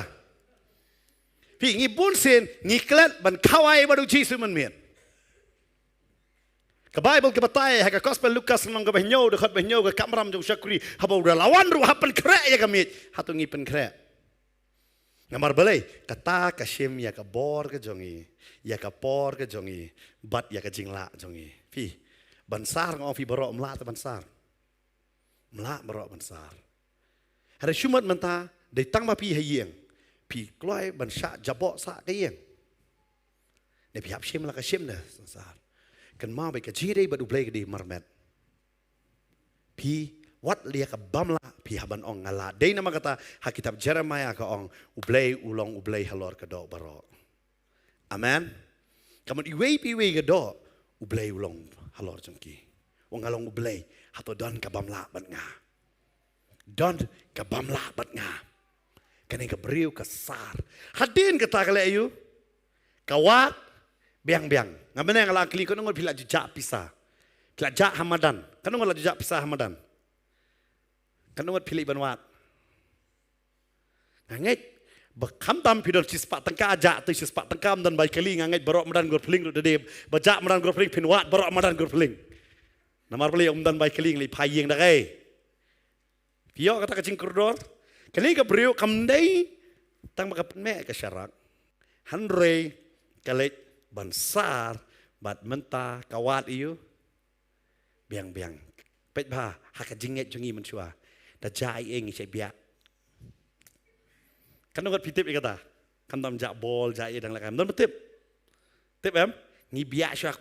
Pi ngibun sin ngiklat ban kawai baru Jisu menmiet. Ke Bible ke batai ha ke gospel Lukas nang ke bahnyo dekat bahnyo ke kamram jong syakuri haba udah lawan ru hapen krek ya kamit. Hatu ngipen krek. Ngamar balai kata ka shim ya ka bor ke jongi. Ya ka por ke jongi. Bat ya ka jingla jongi. Pi bansar ngofi barok mla te bansar. Mla barok bansar. Hari Jumat mentah dari tang ma pi hayeng pi kloi ban sya jabok sa kayeng ne pi hap shim la ka shim dah sensar kan ma ba ka jire ba du blai di marmet pi wat lia ka bamla pi haban ong ngala dei nama kata ha kitab Jeremiah ka ong ublai ulong ublai halor ka do baro amen kamu iwei pi wei ka do ublai ulong halor jengki wong ngalong ublai hato don ka bamla ban nga don ka bamla bat nga. Kani ka beriu ka sar. Hadin kata kala ayu. Kawat biang-biang. Ngamana yang ala kli ko nungol pila jujak pisah. Pila jak hamadan. Kan nungol jujak pisah hamadan. Kan nungol pili banwat. Ngait bekam tam pidol sispak tengka ajak tu sispak tengkam dan baik kali ngait barok madan gor peling de bajak madan gor peling pinwat barok madan gor peling. Namar beli dan baik kali li payeng dak ai. Pio kata kacing kurdor, kali ka beriu kamdai tang maka me ka syarak. Handre kalek bansar bat menta kawat iu biang-biang. Pet ba haka jinget jungi mensua. Da jai eng isai biak. Kan ngot pitip kata. Kan tam jak bol jai dang lakam. Dan betip. Tip em ngi biak syak.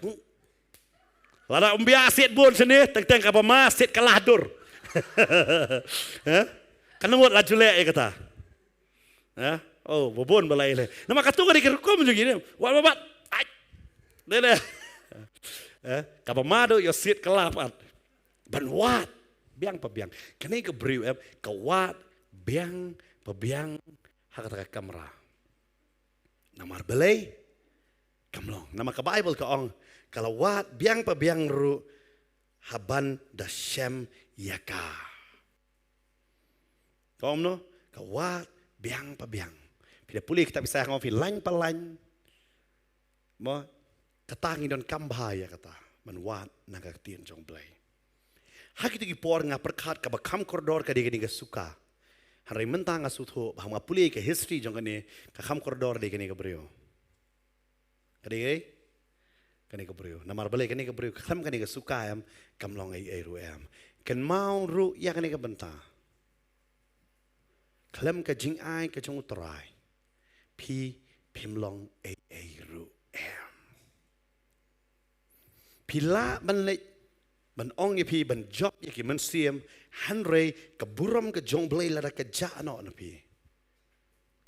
Lada biak set bon sini teng-teng ka pama set kalah dur. Kan ngot laju le kata. Oh, bobon balai le. Nama katu ka dikerkom juga ni. Wat babat. Ai. Dele. Kapa mado yo sit kelapat. Banwat. Biang pabiang. Kani ke briu kawat biang pabiang hakata kamera. Namar balai kamlong. Nama ka Bible ka ong kalawat biang pabiang ru haban dasyem yaka. Kau no, kawat biang pa biang. Tidak pulih kita bisa ngopi lain pa lain. Mo katangi don kambaya kata menwat nagaktian jong blay. Hak itu kipor nga perkat ka bakam koridor ka digani ga suka. Hari mentang nga sutho bahwa pulih ke history jong kani ka kam koridor digani ga brio. Kadi kani ka brio. Namar balai kani ka brio kam kani ga suka am kamlong ai ru am. Kan mau ru ya kan ka benta. Kalam ka jing ai ka jong utrai. Pi pimlong ai ru am. Pila ban le ban ong ye pi ban job ye ki man siem hanre ka buram ka jong blai la ka ja no na pi.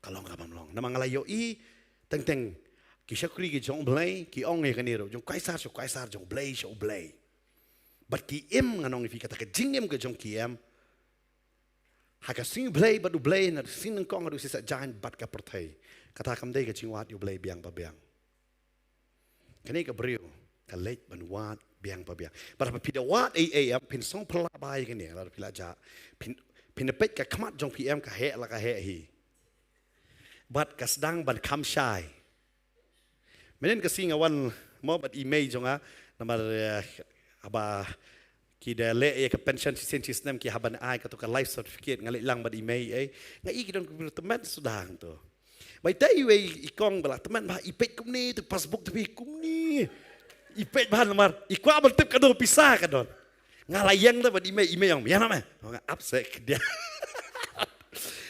Kalong ka bamlong. Namang layo i teng teng ki syakri ki jong blai ki ong ye kaniro jong kaisar jong blai so blai. But ki im nganong ifi kata ke jingem ke jong ki em. Haka sing blay badu blay na sing kong adu sisa jahan bat ka pertai. Kata kam dei ke jingwat yu blay biang pa biang. Kani ka beriu ka leit ban wat biang pa biang. But pida wat am pin song pelabai kani la pila ja pinapit ka kamat jong PM ka he la ka he hi bat ka sedang ban kam shai menen ka singa wan mo bat email jonga namar aba ki de le ya ka pension system ki haban ai ka to ka life certificate ngali lang bat email ai ngai ki don teman sudang to bai tai we ikong bala teman ba ipet kum ni tu passbook tapi kum ni ipet bahan namar ikwa bal tip ka do pisah ka don ngalayang tu bat email yang ya nama nga upset dia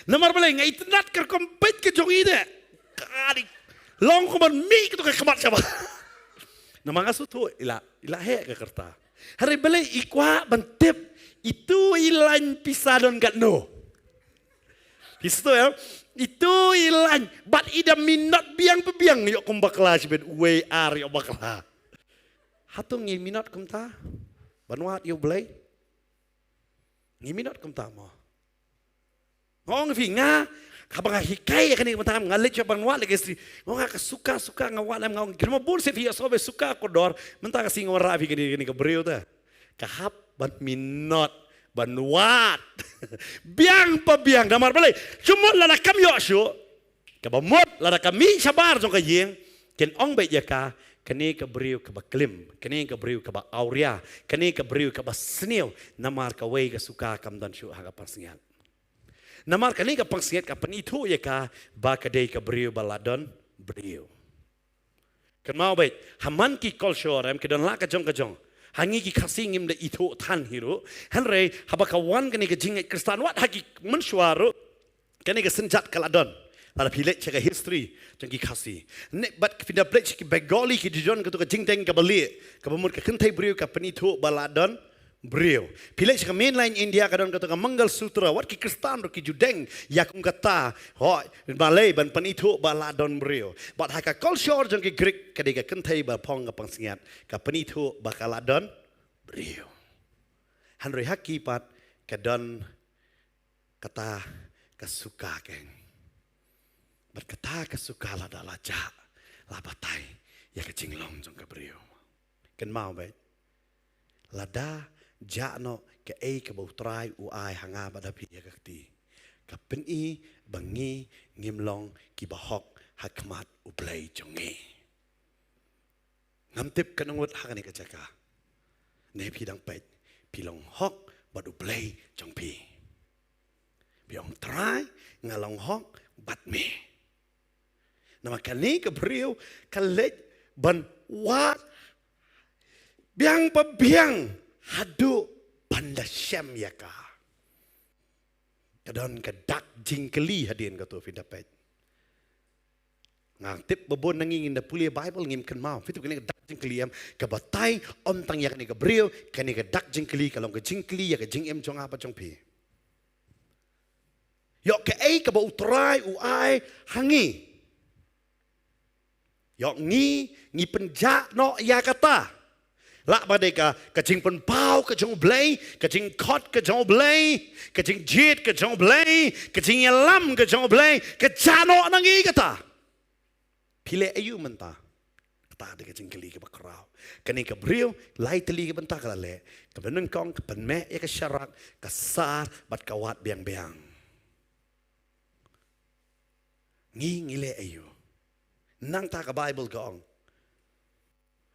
namar bala ngai internet ka kompet ke jong ide kadi long ko ban mi ka to ka kamat siapa nama ngasu tu ila he ka kerta hari bala ikwa ban tip itu ilan pisah don kat no Histo ya itu ilan bat ida minat biang pebiang yok kumbakla sibet we ar yok bakla hatung ngi minat kumta Banuat you belai, ngiminat kum tamo. Ngong finga, kabang hikai kan ni matam ngalit siya banuat lagi istri. Ngong suka ngawat ngong. Kena bun setia sobe suka kodor, mentang kasih ngawat rapi kini kebriu tu. Kahap ban minat banuat, biang pebiang damar belai. Cuma lada kami yok syu, kabamut lada kami sabar jong kajing, ken ong baik jaka. Kani ka beriu ka baklim, kani ka beriu ka ba auria, kani ka beriu ka ba sniu, namar ka way ka suka kam dan syu haga pangsingat. Namar kani ka pangsingat ka panitu ya ka ba ka day ka beriu baladon beriu. Kan mau baik, haman ki culture am kedon la ka jong, hangi ki kasing im de itu tan hiru, hanre haba ka wan kani ka jingai kristan wat hagi mensuaru, kani ka senjat kaladon. Pada pilih cakap history jangki kasih. Nek bat pindah pilih cakap Bengali ki dijon ke tu ke jingteng ke balik ke pemur ke kentai beriu ke penitu baladon beriu. Pilih cakap mainline India ke don ke tu ke Mangal Sutra. Wat ki Kristan ki Judeng yakum kata ho Malay ban penitu baladon beriu. Bat haka culture jangki Greek ke dia kentai berpong ke pangsingat ke penitu bakaladon beriu. Hanroi haki pat ke don kata kesuka keng. Berkata kesukalah adalah jak, labatai, ya kecing long jong kebriu. Ken mau baik, lada jak no ke ke bau trai uai hanga badapi ya kekti. Kapen bangi ngimlong ki bahok hakmat ublay jongi. Ngamtip kanungut hakani kecaka. Ne pidang pet, pilong hok bad ublay jong pi. Biong trai ngalong hok bat me. Nama kani kebriu kalet ban wat biang pebiang hadu panda syam ya ka. Kadon kedak jingkeli hadian katu fidapet. Ngang tip bebon nanging inda pulia Bible ngim ken mau. Fitu kani kedak jingkeli am kebatai om tang ya kani kebriu kani kedak jingkeli kalau ke jingkeli ya ke jingem jong apa jong pi. Yok ke ke bau utrai uai hangi. Yok ngi penjak no ya kata. Lak badai ka kecing penpau ke jong blay, kecing kot ke jong blay, kecing jit ke jong blay, kecing yalam ke jong blay, kecano nangi kata. Pilih ayu mentah. Kata ada kecing keli ke bakrau. Kani ke beriu, lai teli ke bentah kalale. Kebenan kong ke penme ya ke syarak, kesar bat kawat biang-biang. Ngile ayu. Nang tak ke Bible gong.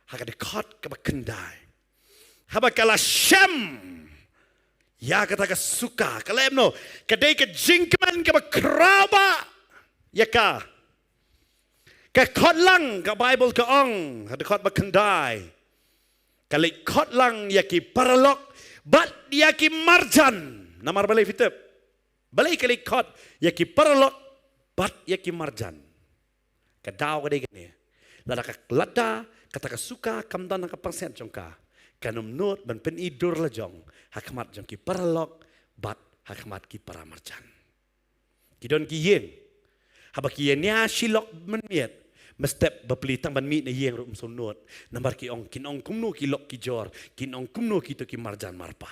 Haka dekat ke bakendai. Haba kala syam. Ya kata ke suka. Kalem no. Kadai ke jingkeman ke bakraba. Ya ka. Ke kot lang ke Bible ke ong. Haka dekat bakendai. Kali kot lang ya ki paralok. Bat ya ki marjan. Namar balai fitip. Balai kali kot ya ki paralok. Bat ya ki marjan. Kadau kadai gini. Lada kata kesuka kamdan nak pangsen jongka. Kanum not ban pen idur lejong. Hakmat jong ki paralok bat hakmat ki para marjan. Kidon ki yen. Haba ki yen ya silok menmiet. Mestep bepelitang ban mit na yen rum sunut. Nambar ki ong kinong kumno ki lok ki jor. Kinong kumno ki to ki marjan marpa.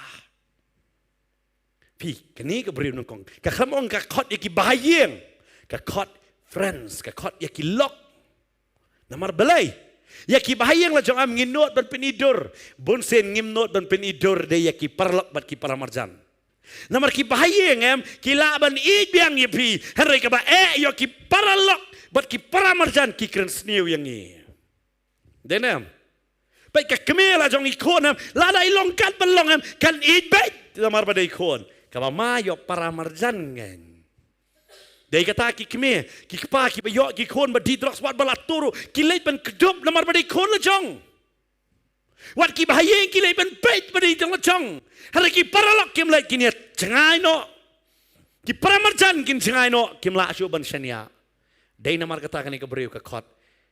Pi kini ke beri nongkong. Ka khamong ka khot ki bahayeng. Ka khot friends, ka khot ya ki lok. Namar belai. Ya ki bahayang la jong am nginot ban penidur. Bon sen ngimnot ban penidur de ya ki parlok bat ki para marjan. Namar ki bahayeng em ki laban I biang ye pi hari ka ba yo ki paralok bat ki paramarjan ki kren snew yang I denem baik ka kemela jong ikon em lada ilongkat belong em kan I baik namar ba ikon ka ba mayo paramarjan ngen dai kata ki keme ki pa ki ba yo ki kon ba di drox wat balaturu ki leit ben kedop namar ba ikon la jong wat ki bahayeng ki lei ben peit ba di jong la jong hari ki paralok kim lei kini cengai no ki paramarjan kin cengai no kim la asyo ban shania dai namar kata kan ke beriu ke khot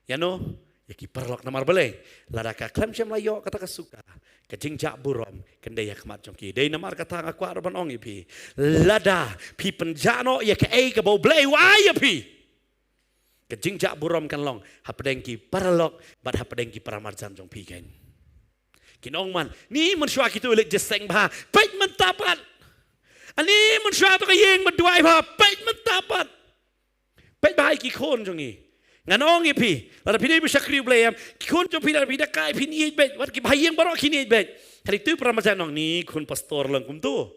ya no ya ki paralok namar bele lada ka klem chem la yo kata ka suka ka jingjak burom kendai ya kmat jong ki dai namar kata ka kwa ban ong pi lada pi penjano ya ke ai ka bo ble wa ya pi ka jingjak burom kan long hapdeng ki paralok bat hapdeng ki paramarjan jong pi ken kinong man ni man shwa kitu lek jeseng ba pait man tapat ani man shwa to kayeng maduai ba pait man tapat pait ba ki khon jong I nganong I pi la pi ni bi sakri blem ki khon jong pi la pi da kai pi ni bet wat ki bhayeng baro ki ni bet hari tu paramarjan nong ni khon pastor lang kum tu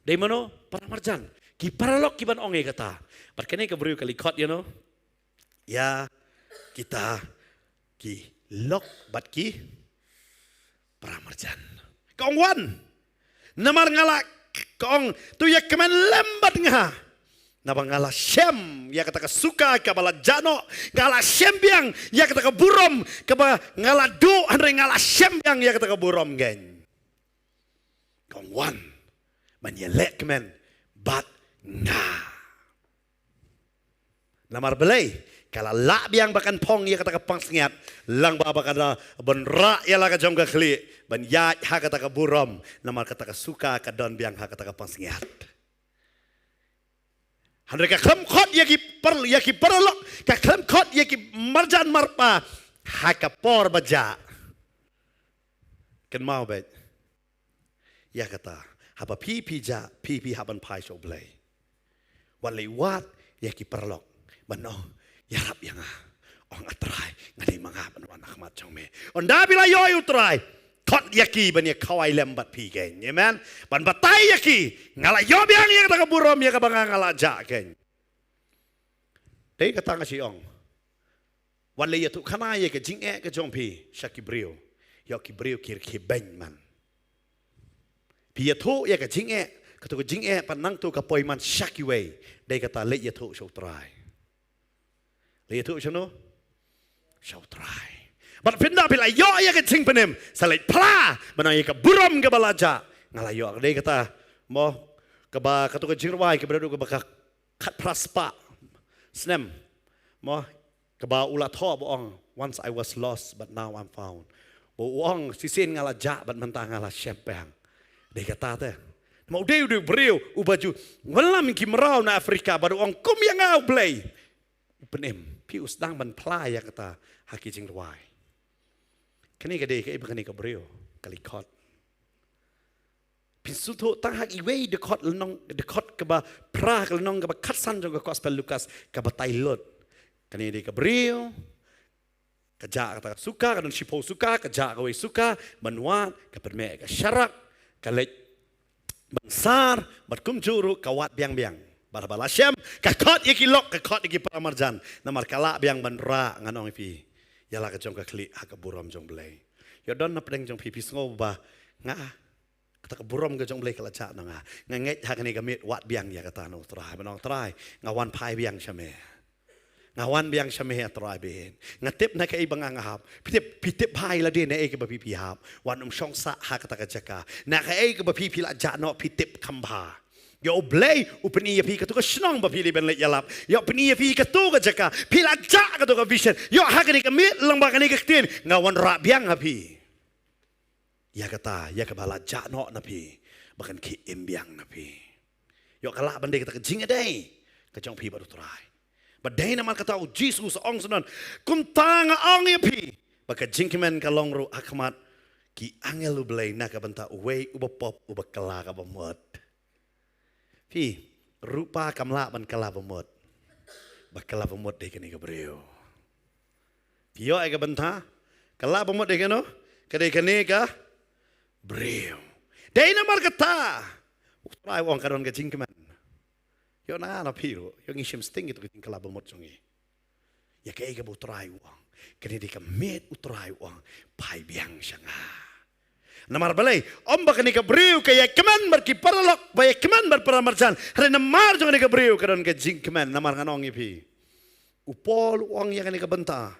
dei mano paramarjan ki paralok ki ban ong kata bat kene ka bru kali khot ya kita ki lok bat ki paramarjan kong wan namar ngala kong tu ya kemen lembat ngah nabang ngala shem ya kata suka ka bala jano ngala shem biang ya kata burom ka ba ngala do andre ngala shem biang ya kata burom gen kong wan man ya lek kemen bat nga namar belai kalau la biang bakan pong ya kata pang sengat lang ba bakada benra ya la ka jong ka khli ban ya ha kata ka burom namar kata suka ka don biang ha kata pang sengat handre ka kham khot ya ki parlok ka kham khot ya ki marjan marpa ha ka por baja kan mau bet ya kata haba pi ja pi haban pai so blai wan lewat ya ki parlok ban ya rap yang ong atrai ngadi manga ban akhmat jong me on da bila yo utrai thot yaki ban ya khawai lembat pi gen amen ban batai yaki ngala yo biang ya ka burom ya ka banga ngala ja gen dei kata ngasi ong wan le ya tu khana ye ke jing ke jong pi shaki brio yo ki brio kir ki ben man pi ya tu ya ke jing ka tu jing pan nang tu ka poi man shaki we dei kata le ya tu so trai le tu chano shau try but pinda pila yo ya ke ting penem salai pla bana ya ka buram ke balaja ngala yo de kata mo ka ba ka tu ka jirwai ke beradu ka ba khat praspa snem mo ka ba ula tho boong once I was lost but now I'm found boong sisin ngala ja bat mentah ngala shempang de kata te mau de brio ubaju walam ki merau na Afrika baru ong kum yang au play penem pi usdang ban play ya kata haki jing ruai kani ka de ka ibani ka brio kali khot pinsuto tang hak iwe de khot lenong de khot ka ba pra ka lenong ka ba khatsan jong ka gospel Lukas ka ba tailot kani de ka brio ka ja kata suka ka don sipo suka ka ja ka we suka banwa ka perme ka syarak ka lek bansar bat kum juru kawat biang-biang bala syam ka khot yaki lok ka khot yaki paramarjan namar kala biang bandra nganong pi yala ka jong ka kli ha ka buram jong blai yo don na pedeng jong pi sngo ba nga kata ka buram ka jong blai kala cha na nga nget ha ka ni ka mit wat biang ya kata no trai manong trai ngawan pai biang syame ngawan biang syame trai ben ngatip na ka ibang ngahap pitip pai la de na e ka ba pi hap wan shong sa ha kata ka jaka na ka e ka ba pi la ja no pitip khamba yo blay upni ya pi ka tu ka snong ba pili ben le yalap yo upni ya pi ka tu ka jaka pila ja ka tu ka vision yo ha ka ni ka mit lang ba ka ni ka tin ngawan ra biang ha pi ya kata ya ka bala ja no na pi bakan ki imbiang na pi yo kala bande ka jing dai ka jong pi ba trai ba dai na man kata Jesus ong sanan kum tanga ong ya pi ba ka jing men ka long ru akmat ki angel blay na ka banta we ubapop ubakala ka ba motพี่รูปากำละมันกลาบหมดบักกลาบหมดเด็กนี่ก็เบรียวพี่ย่อไอ้กับบันทากลาบหมดเด็กเนาะก็เด็กนี่ก็เบรียวเดี๋ยวนั้นมารกตา utrai uang karon ke jing keman. Yo na na piro, yo ngi shim sting itu ke kelab mot jongi. Ya ke ke utrai uang. Kini di kemet utrai uang pai biang sanga. Namar balai, om bakani ke beriu ke ya keman berki paralok, ba ya keman berperamarjan. Hari namar jongi ke beriu karon ke jing keman namar nganong ipi. Upol uang ya kani ke benta.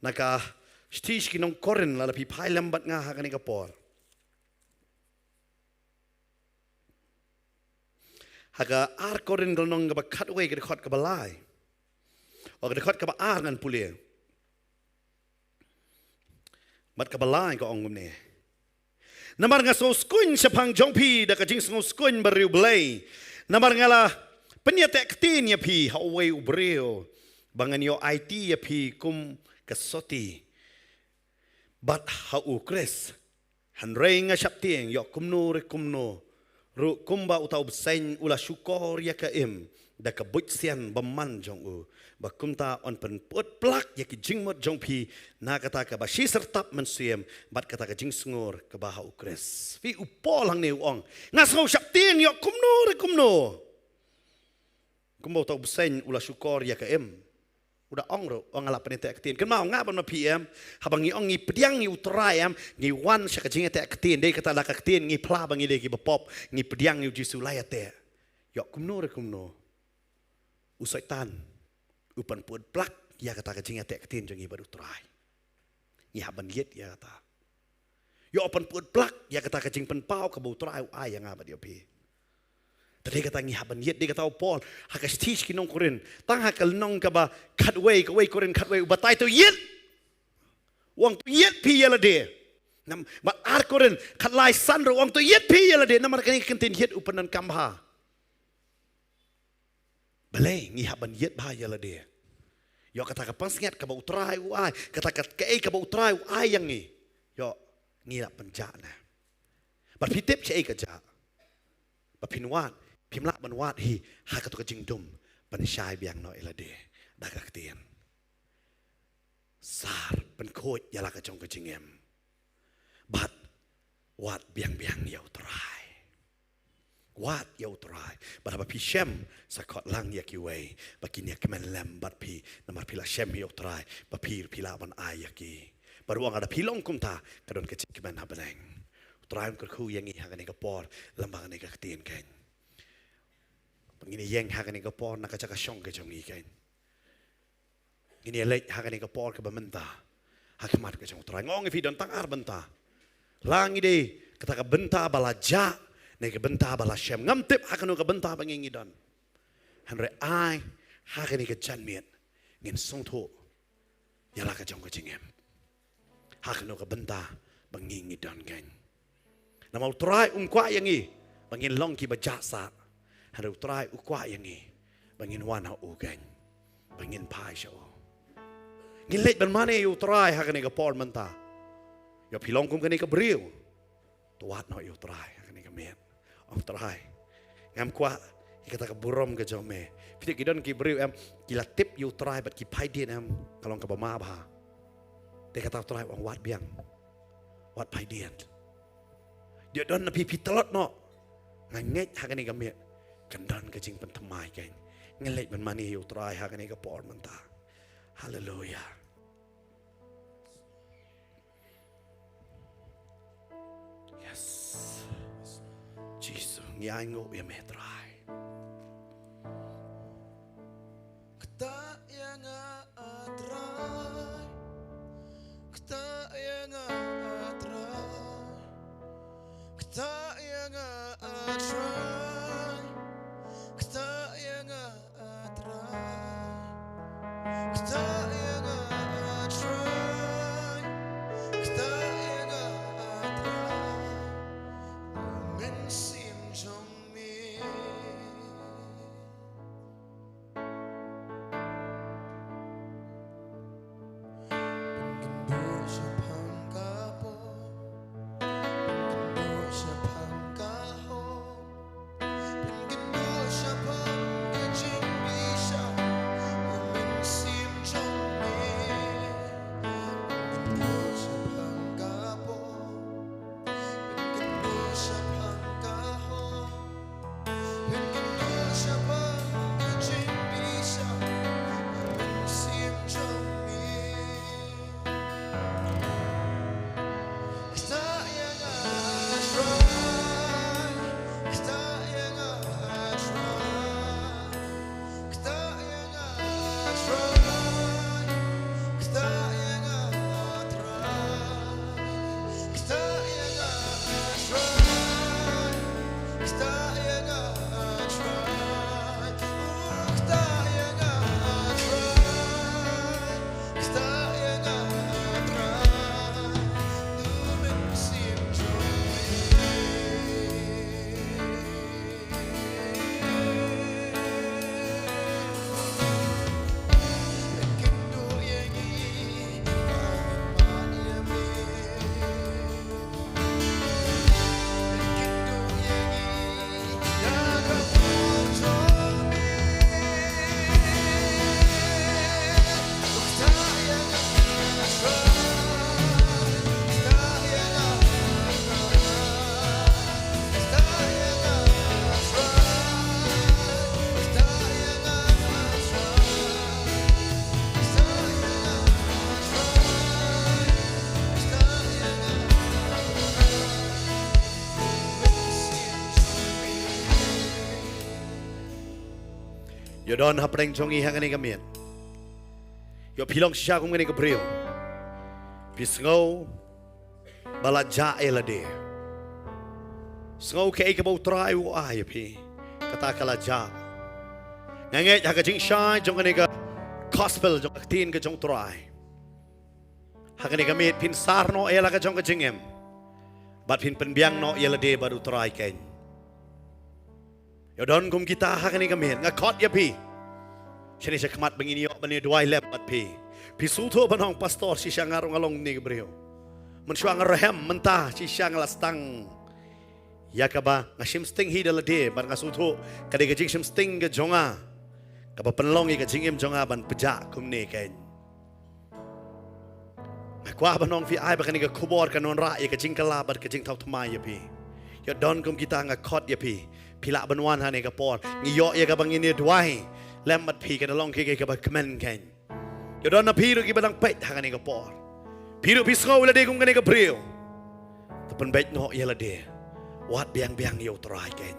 Naka stis kinong koren lalapi pai lambat nga kani ke por. Haga ar korin galnong ga cut away ga khot ka balai o ga khot ka ba ar ngan pulia mat ka balai ka ongum ne namar nga so skun sepang jongpi da ka jing so skun bariu blai namar nga la penyate ktin ya pi ha away ubreo bangan yo IT ya pi kum kasoti bat ha ukres han rei nga saptieng yo kumno re kumno ru kumba utau bsain ula syukor ya ka da ka butsian baman jong u ba kumta on pen put plak ya ki jingmot jong pi na kata ka ba shi sertap mensiem bat kata ka jing sngur ka ba ukres fi upol hang ne ong ngas ngau sap tieng yo kumno re kumno kumba utau bsain ula syukor ya ka udah ong ro ong ala penete aktin kan mau ngapa ma PM habang ngi ong ngi pediang ngi utrai ngi wan sya kajing te aktin dei kata la aktin ngi pla bangi dei ki bepop ngi pediang ngi jisu laya te yo kumno re kumno usaitan upan pud plak ya kata kajing te aktin jongi baru utrai ngi haban yet ya kata yo opan pud plak ya kata kajing pen pau ka bu utrai ai yang ngapa dia pi tadi kata ngi haban yet dia kata Paul hakas teach kinong korin tang hakal nong ka ba cut way korin cut way ubatai to yet wang to yet pi yala de nam ba ar korin kat lai san ro wang to yet pi yala de namar kani kentin yet upanan kamha balai ngi haban yet ba yala de yo kata ka pangsngat ka ba utrai ai kata ka ka ba utrai ai yang ni yo ngi la penjana ba pitip che ka ja ba pinwan pimlak ban wat hi ha ka to ka jingdum ban shai biang no elade da ka tien sar ban khoi yala ka chong ka jingem bat wat biang yau trai wat yau trai ba ba pi shem sa khot lang ya ki wei ba kin ya kemen lem bat pi namar pila shem yau trai ba pila ban ai ya ki ba ruang ada pilong kum ta ka don ka kemen ha baneng trai ka khu yang i ha ka ni ka por lambang ni ka tien ken ngini yeng hakani ka por na ka chaka shong ke jongi kain ngini lek hakani ka por ka bamenta hakimat ka jong trai ngong fi don tang ar benta langi de kata ka benta bala ja ne ka benta bala shem ngam tip hakanu ka benta bangingi don hanre ai hakani ka janmiet ngin song tho yala ka jong ka jingem hakanu ka benta bangingi don kain na mau trai kwa yangi bangin long ki ba jasa hari utrai ukwa yang ni bangin wana ugan bangin pai syo ngilet ban mane utrai hakani ka por menta yo pilong kum kani ka briu tuat no utrai hakani ka met ong trai ngam kwa kata ka burom ka jome piti kidon ki briu kila tip utrai bat ki pai dien kalong ka bama ba te kata utrai wang wat biang wat pai dien dia don na pipi telot no nganget hakani ka met kandan ka jing pentamai kan ngelek ban mani yu try ha kan ka por manta hallelujah yes Jesus ngi aingo ya me try kata yang atrai kata yang atrai kata yang atrai Sim trong mi Yo don hapreng jongi hangani kamian. Yo pilong sya kum ngani kebriu. Pisngau balaja elade. Sngau ke ikabau trai wa ay pi. Kata kala ja. Nganget haga jing sya jong ngani ka gospel jong tin ka jong trai. Hangani kamian pin sarno ela ka jong ka jingem. Bat pin penbiang no elade baru trai ken. Yo don kum kita hangani kamian ngakot ya pi. Sini saya kemat begini yo bani dua lebat pi. Pisuto banong pastor si siang ngarong along ni kebriu. Mensuang rohem mentah si siang lastang. Ya kaba ngasim sting hi dalade bar ngasuto kade gajing sim sting ke jonga. Kaba penlong i gajing jonga ban pejak kum ni ken. Ngakwa banong fi ai bakani ke kubor kanon ra i gajing kala bar gajing tau tmai ya pi. Yo don kum kita ngakot ya pi. Pila banwan hane ka por ngiyo ya ka bangini duai lembat pi ka dalong ke ka ba kemen ken yo don na piru ki badang pet hangani ka por piru pisngau la de kum kani ka brio tapen bet no ya la de wat biang yo trai ken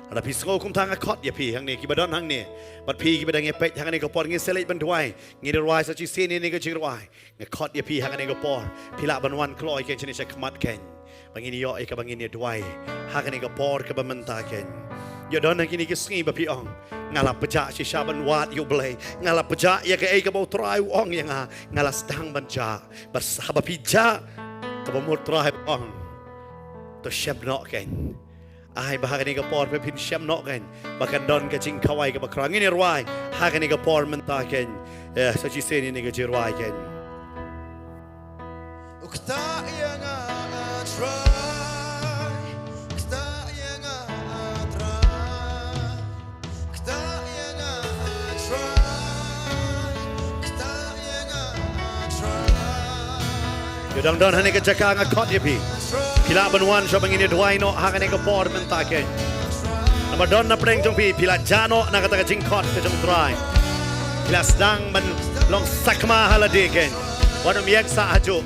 ada pisngau kum tanga khot ya pi hang ni ki badon hang ni bat pi ki badang ya pet hangani ka por ngi selet ban duai ngi duai sa chi sin ni ka chi duai ngi khot ya pi hangani ka por pila banwan kloi ken chini sa kmat ken bangini yo ka bangini duai hagani ka por ka bamenta ken yo don kini ki sngi ba pi ong ngala peja si saban wat yo blai ngala peja ya ka ka bau trai ong yang ngala stang banja bersaba pija ka bau trai ong to shep no ken ai ba hagani ka por pe pin shep no ken bakan don ka jing kawai ka bakrang ini ruai hagani ka por menta ken sa chi sen ni ka jirwai ken ukta yang try Yodang don hane ka jaka ngakot ya pi. Pila banwan so bangini duai no hangane ka por menta ke. Nama don na preng jong pi pila jano na kata ka jingkot ka jong try. Pila sedang ban long sakma halade ken. Wanu miyak sa ajo.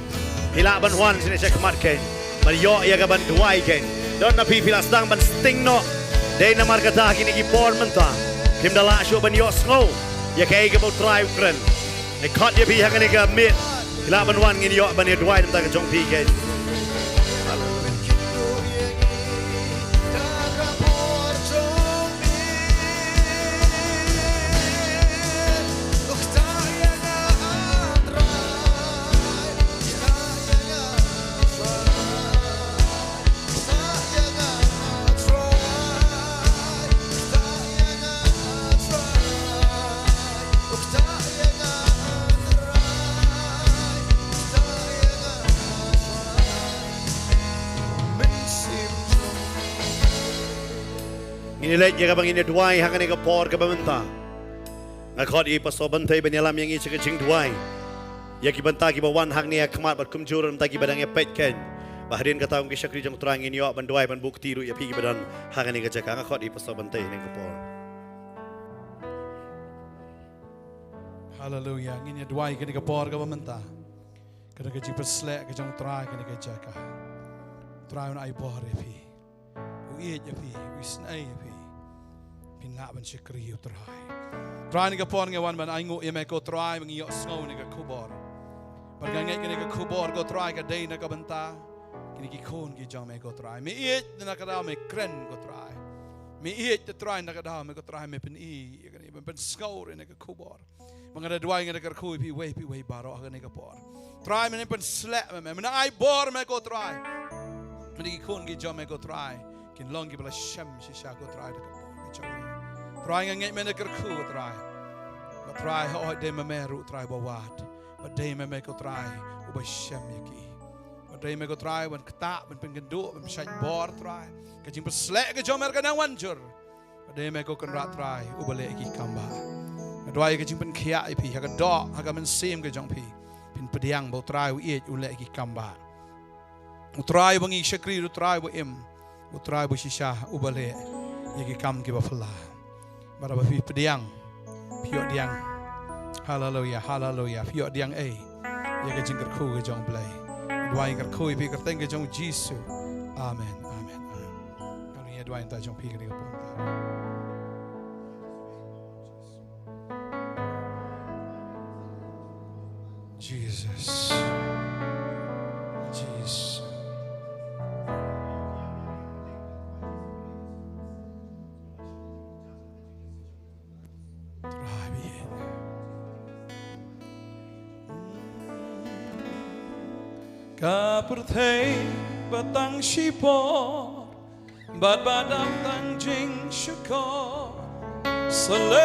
Pila banwan sini saya kemat ken. Ban yo ya ka ban duai ken. Don na pi pila sedang ban sting no. Dei na markata kini ki por menta. Kim dala syo ban yo snow. Ya ka bau try ukren. Nekot ya pi hangane ka mit. Kila banwan ngini yo bani duai namta ka jong pi ken. Inilet ya kabang ini duai hangane ka por ka bamenta. Ngakot i paso bantay banyalam yang i chikaching duai. Ya ki banta ki bawan hang ni akmat bat kumjur mta ki badang ya pet ken. Bahrin kata ung ki syakri jong terang ini yo ban duai ban bukti ru ya pi ki badan hangane ka jaka ngakot i paso bantay ning ka por. Hallelujah. Ngini duai kini ka por ka bamenta. Kada ka jipes slek ka jong trai kini ka jaka. Trai un ai por ya pi. Uiet ya pi, wisnai ya pi. Pinla ban syakri yu trai. Trai ni ka por ngawan ban ai ngu ya me ko trai mangi yo sngau ni ka kubor. Pagangay kini ka kubor ko trai ka day na ka banta. Kini ki kon ki jang me ko trai. Me iet na ka daw me kren ko trai. Mi te try na kada me ko try me pen kan ben skaur ne ka kubor. Mangada dwai ngada ka ku pi we baro ka ne ka por. Try me pen slap me na ai bor me ko try. Me ki kun gi jom me ko try. Kin long gi bla sham shi sha ko try ka por me chom. Try ngai me ne ka ku try. Ko try ho de me ru try bo wat. Ba de me ko try u ba sham yaki. Ba de me ko try wan kta ben pen genduk ben shaj bor try. Kajing berselek ke jomer kana wanjur. Ade me ko kan rat try ubale ki kamba. Dwai kajing pen khia pi ha ka do ha ka men sim ke jong pi. Pin pediang bo try u e ule ki kamba. U try bangi shakri u try bo im. U try bo shisha ubale ki kam ki ba fala. Bara ba pi pediang. Pio diang. Hallelujah, hallelujah. Pio diang e. Ye kajing ker khu ke jong blai. Dwai ker khu pi ker teng ke jong Jesu. Amen. Dwai ta jong pi ke ko pon ta. Jesus. Jesus. Ka perthei batang shipor But badam tang jing shako Salingan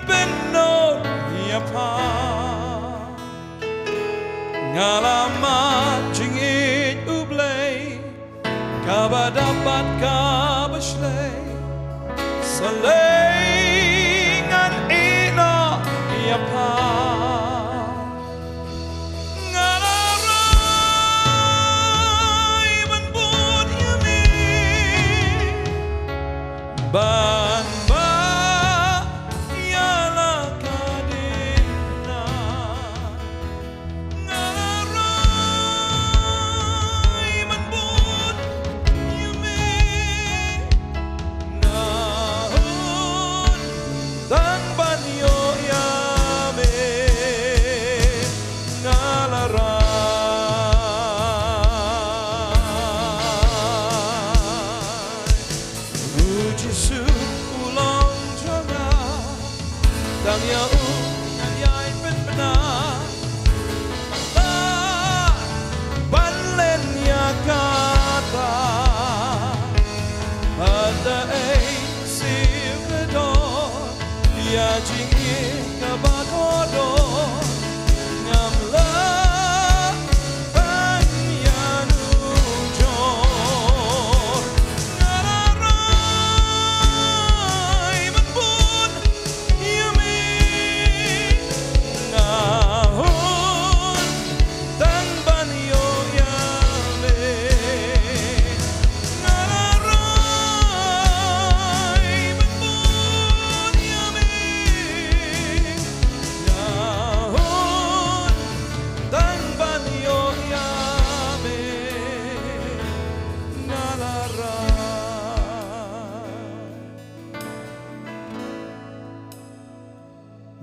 penod yapa Ngalamat jing it ublay Kabadapat kabashlay Salingan ina yapa Ban ba yala kadina ngarai man bun yume nahun dan ban yo yame ngalara Jesu ulang jana Dang ya ngan yai pen benar Balen ya kata Ada siu kedor Ya jingi kabakodor Ngamla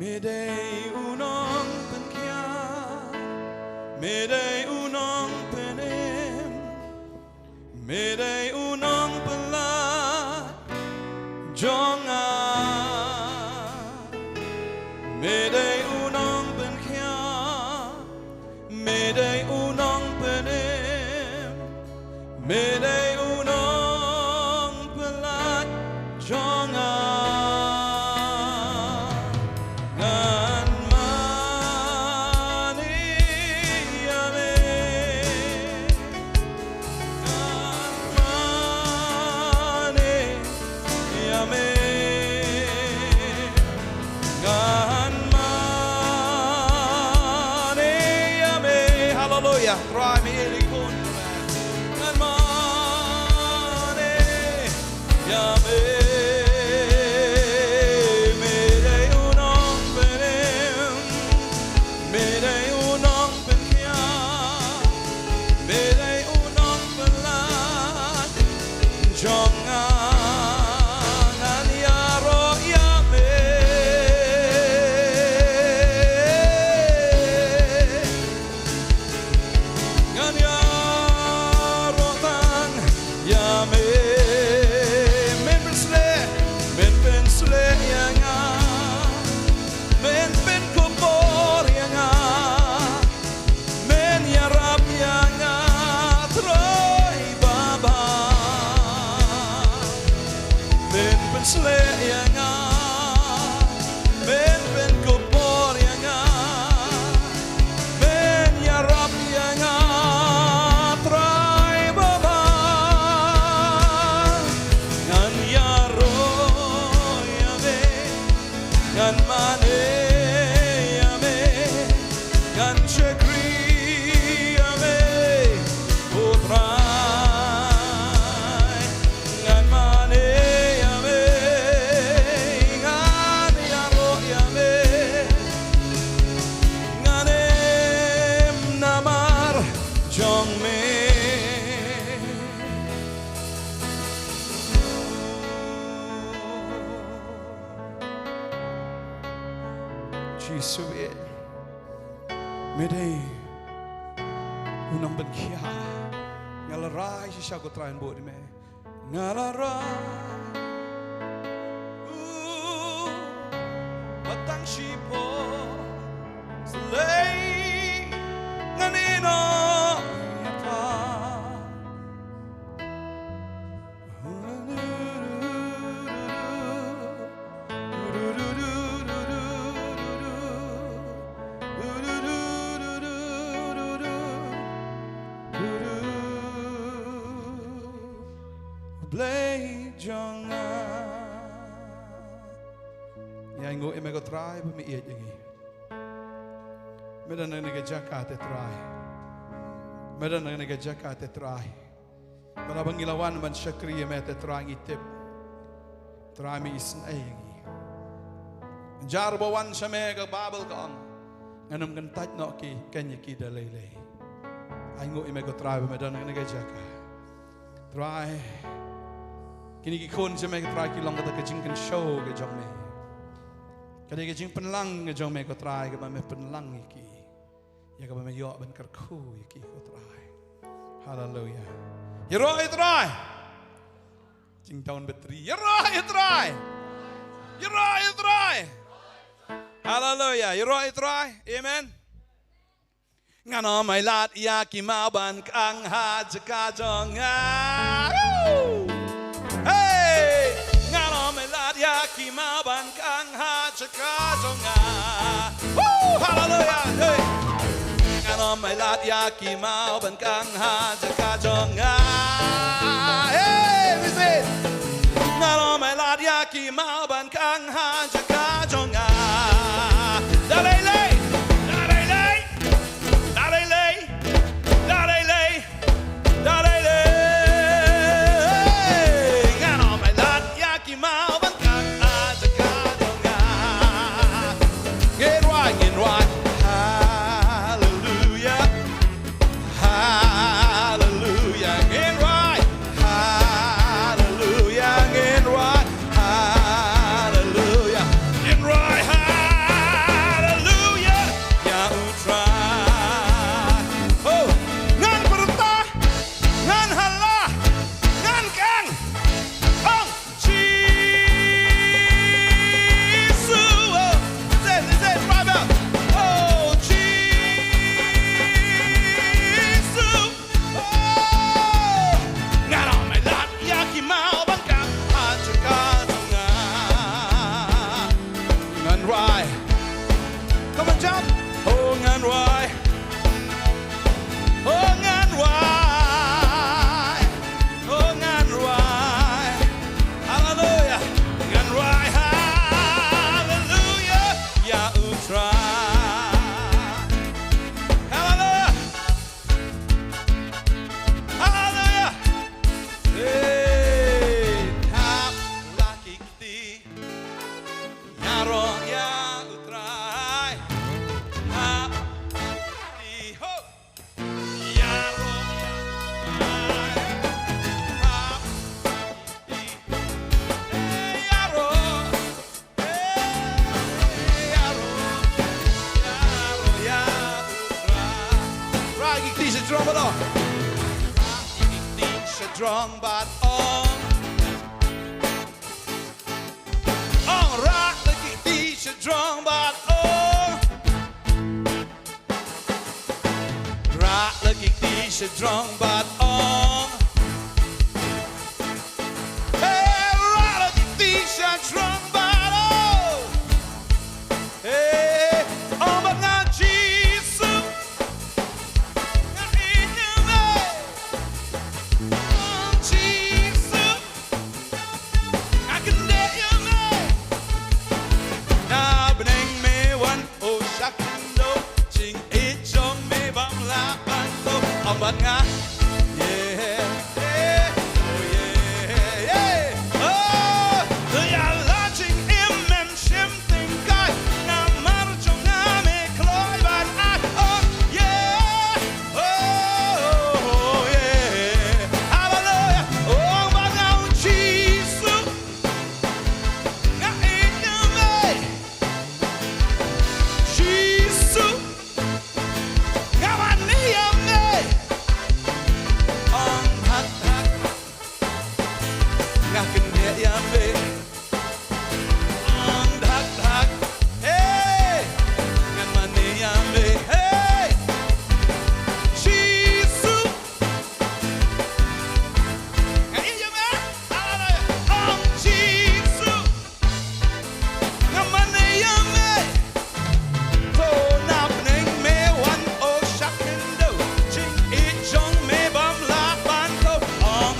Medei unong penkia Medei unong penem Medei unong pelat Jonga Medei unong penkia Medei unong penem Medei unong pelat Jonga Hallelujah. Try me elikun. Ngan mane yame. Medei unong penem. Medei unong penkia. Medei unong pelat. Jangan yaro yame. Ngan yaro tang yame. slek yang ben kubur yang ben ya Rab yang try baba ngan ya ro ya be ngan mane ya be ngan shekri ya be putra ngan mane ya be ngan ya ro ya be ngan em namar jong me Jesus Mede unang benkia ngalarai siya ko train bo di me ngalarai batang sipo slay nganino yata Blay jangan yang go emego try ba mi iet yangi medan nang nagajaka te try medan nang nagajaka te try para bangilawan man syakri me te try ngitip try mi isn ay yangi jar bawan sa mega babel kang anam gantat no ki kanya ki dalele ay go emego try ba medan nang nagajaka try kini kikon sa may try kilong kata kajing kan show kajong me kadi kajing penlang kajong me ko try ka me penlang iki ya ka me yo ban karku iki ko try hallelujah yero try jing tahun betri yero try hallelujah yero try amen ngano may lat ya kimaban kang ha kajong Hey, ngano melad ya kimaban kang ha chakazonga. Woo, hallelujah. Hey, ngano melad ya kimaban kang ha chakazonga. Hey, we say, ngano melad ya kimaban kang ha chakazonga. Dalele, dalele, dalele, dalele, dalele. Strong but on rock the key strong but on rock the key strong but on hey rock the key yame ang dak dak hey ngan mane yame hey Jesus ngan yame ang Jesus ngan mane yame to nap neng me wan o shakindo ching it jong me bam la ban to ong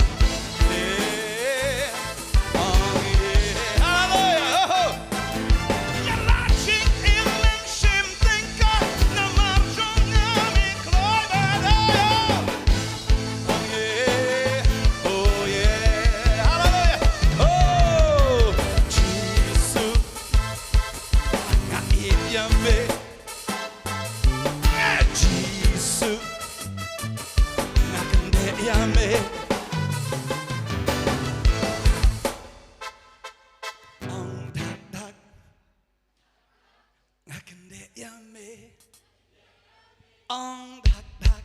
Ong dak dak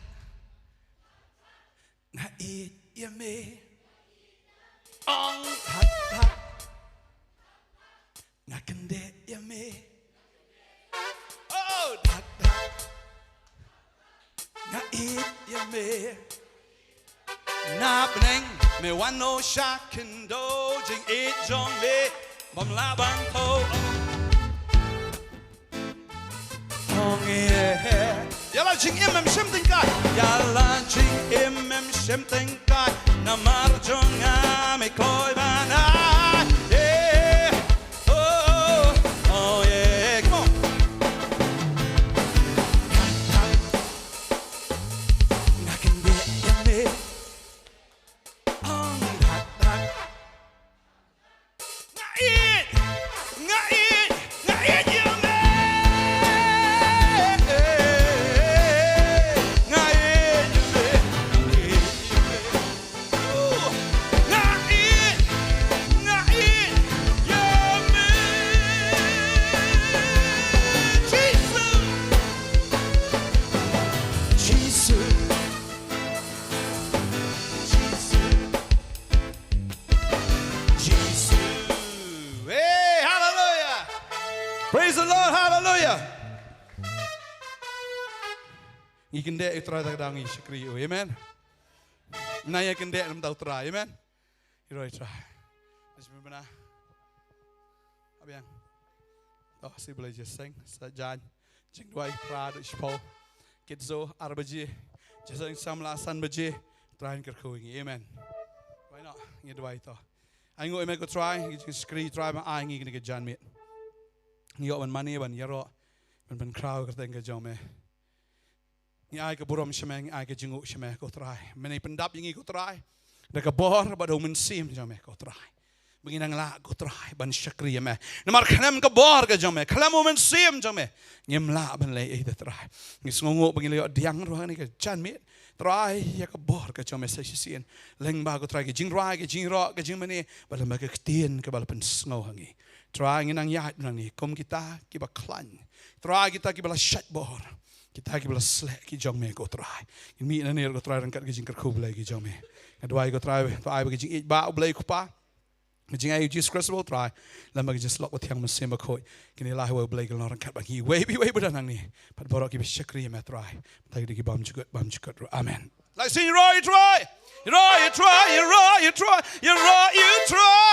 nga it yame ong dak dak nga kende yame oh dak dak nga it yame na beneng me wano shakindo jing it jong me bam laban to ong yeah Yalla jing imem shimtingkai Yalla jing imem shimtingkai Na marjonga me koi bana Yeah Oh Oh yeah Come on Ngakin be yame Ong dak dak Ngait Ngait Ngait yame Praise the Lord, hallelujah. Ikinde itra tagdangi shikri, amen. Naya kinde nam tau tra, amen. Iro itra. Asmi bana. Abiang. Oh, si boleh je sing sajan. Jing dua pra do shpo. Kitzo arbaji. Jasang samla san baji. Trying kerkuing, amen. Why not? Ngi dua ito. Aingo eme ko try, jing skri try ma ai ngi kini ke jan mit. Ngiyo man mani ban yaro ban crowd ka tengka jome ngi ai ka burom sheme ngi ai ka jingu sheme ko try mani pendap ngi ko try da ka bor ba do men sim jome ko try benginang la ko try ban shakri me namar khnam ka bor ka jome khlam men sim jome ngim la ban le e da try ngi sngongo bengi le diang ro ni ka jan mit try ya ka bor ka jome sa sien leng ba ko try ka jing ro ka jing mani ba la ma ka tien ka ba pen sngo hangi Try nginang yahat nang ni kom kita kiba klan. Try kita kiba la shat bor. Kita kiba la slek ki jong me ko try. In mi na ner ko try rang kat ki jing ker ko blai ki jong me. Adwai ko try ki jing it ba blai ko pa. Jing ai Jesus Christ will try. La ma just lock with yang masema ko. Kini la ho blai ko rang kat ba ki we nang ni. Pat borok ki be shakri me try. Ta ki bam chukut. Amen. Like sing you try. You try.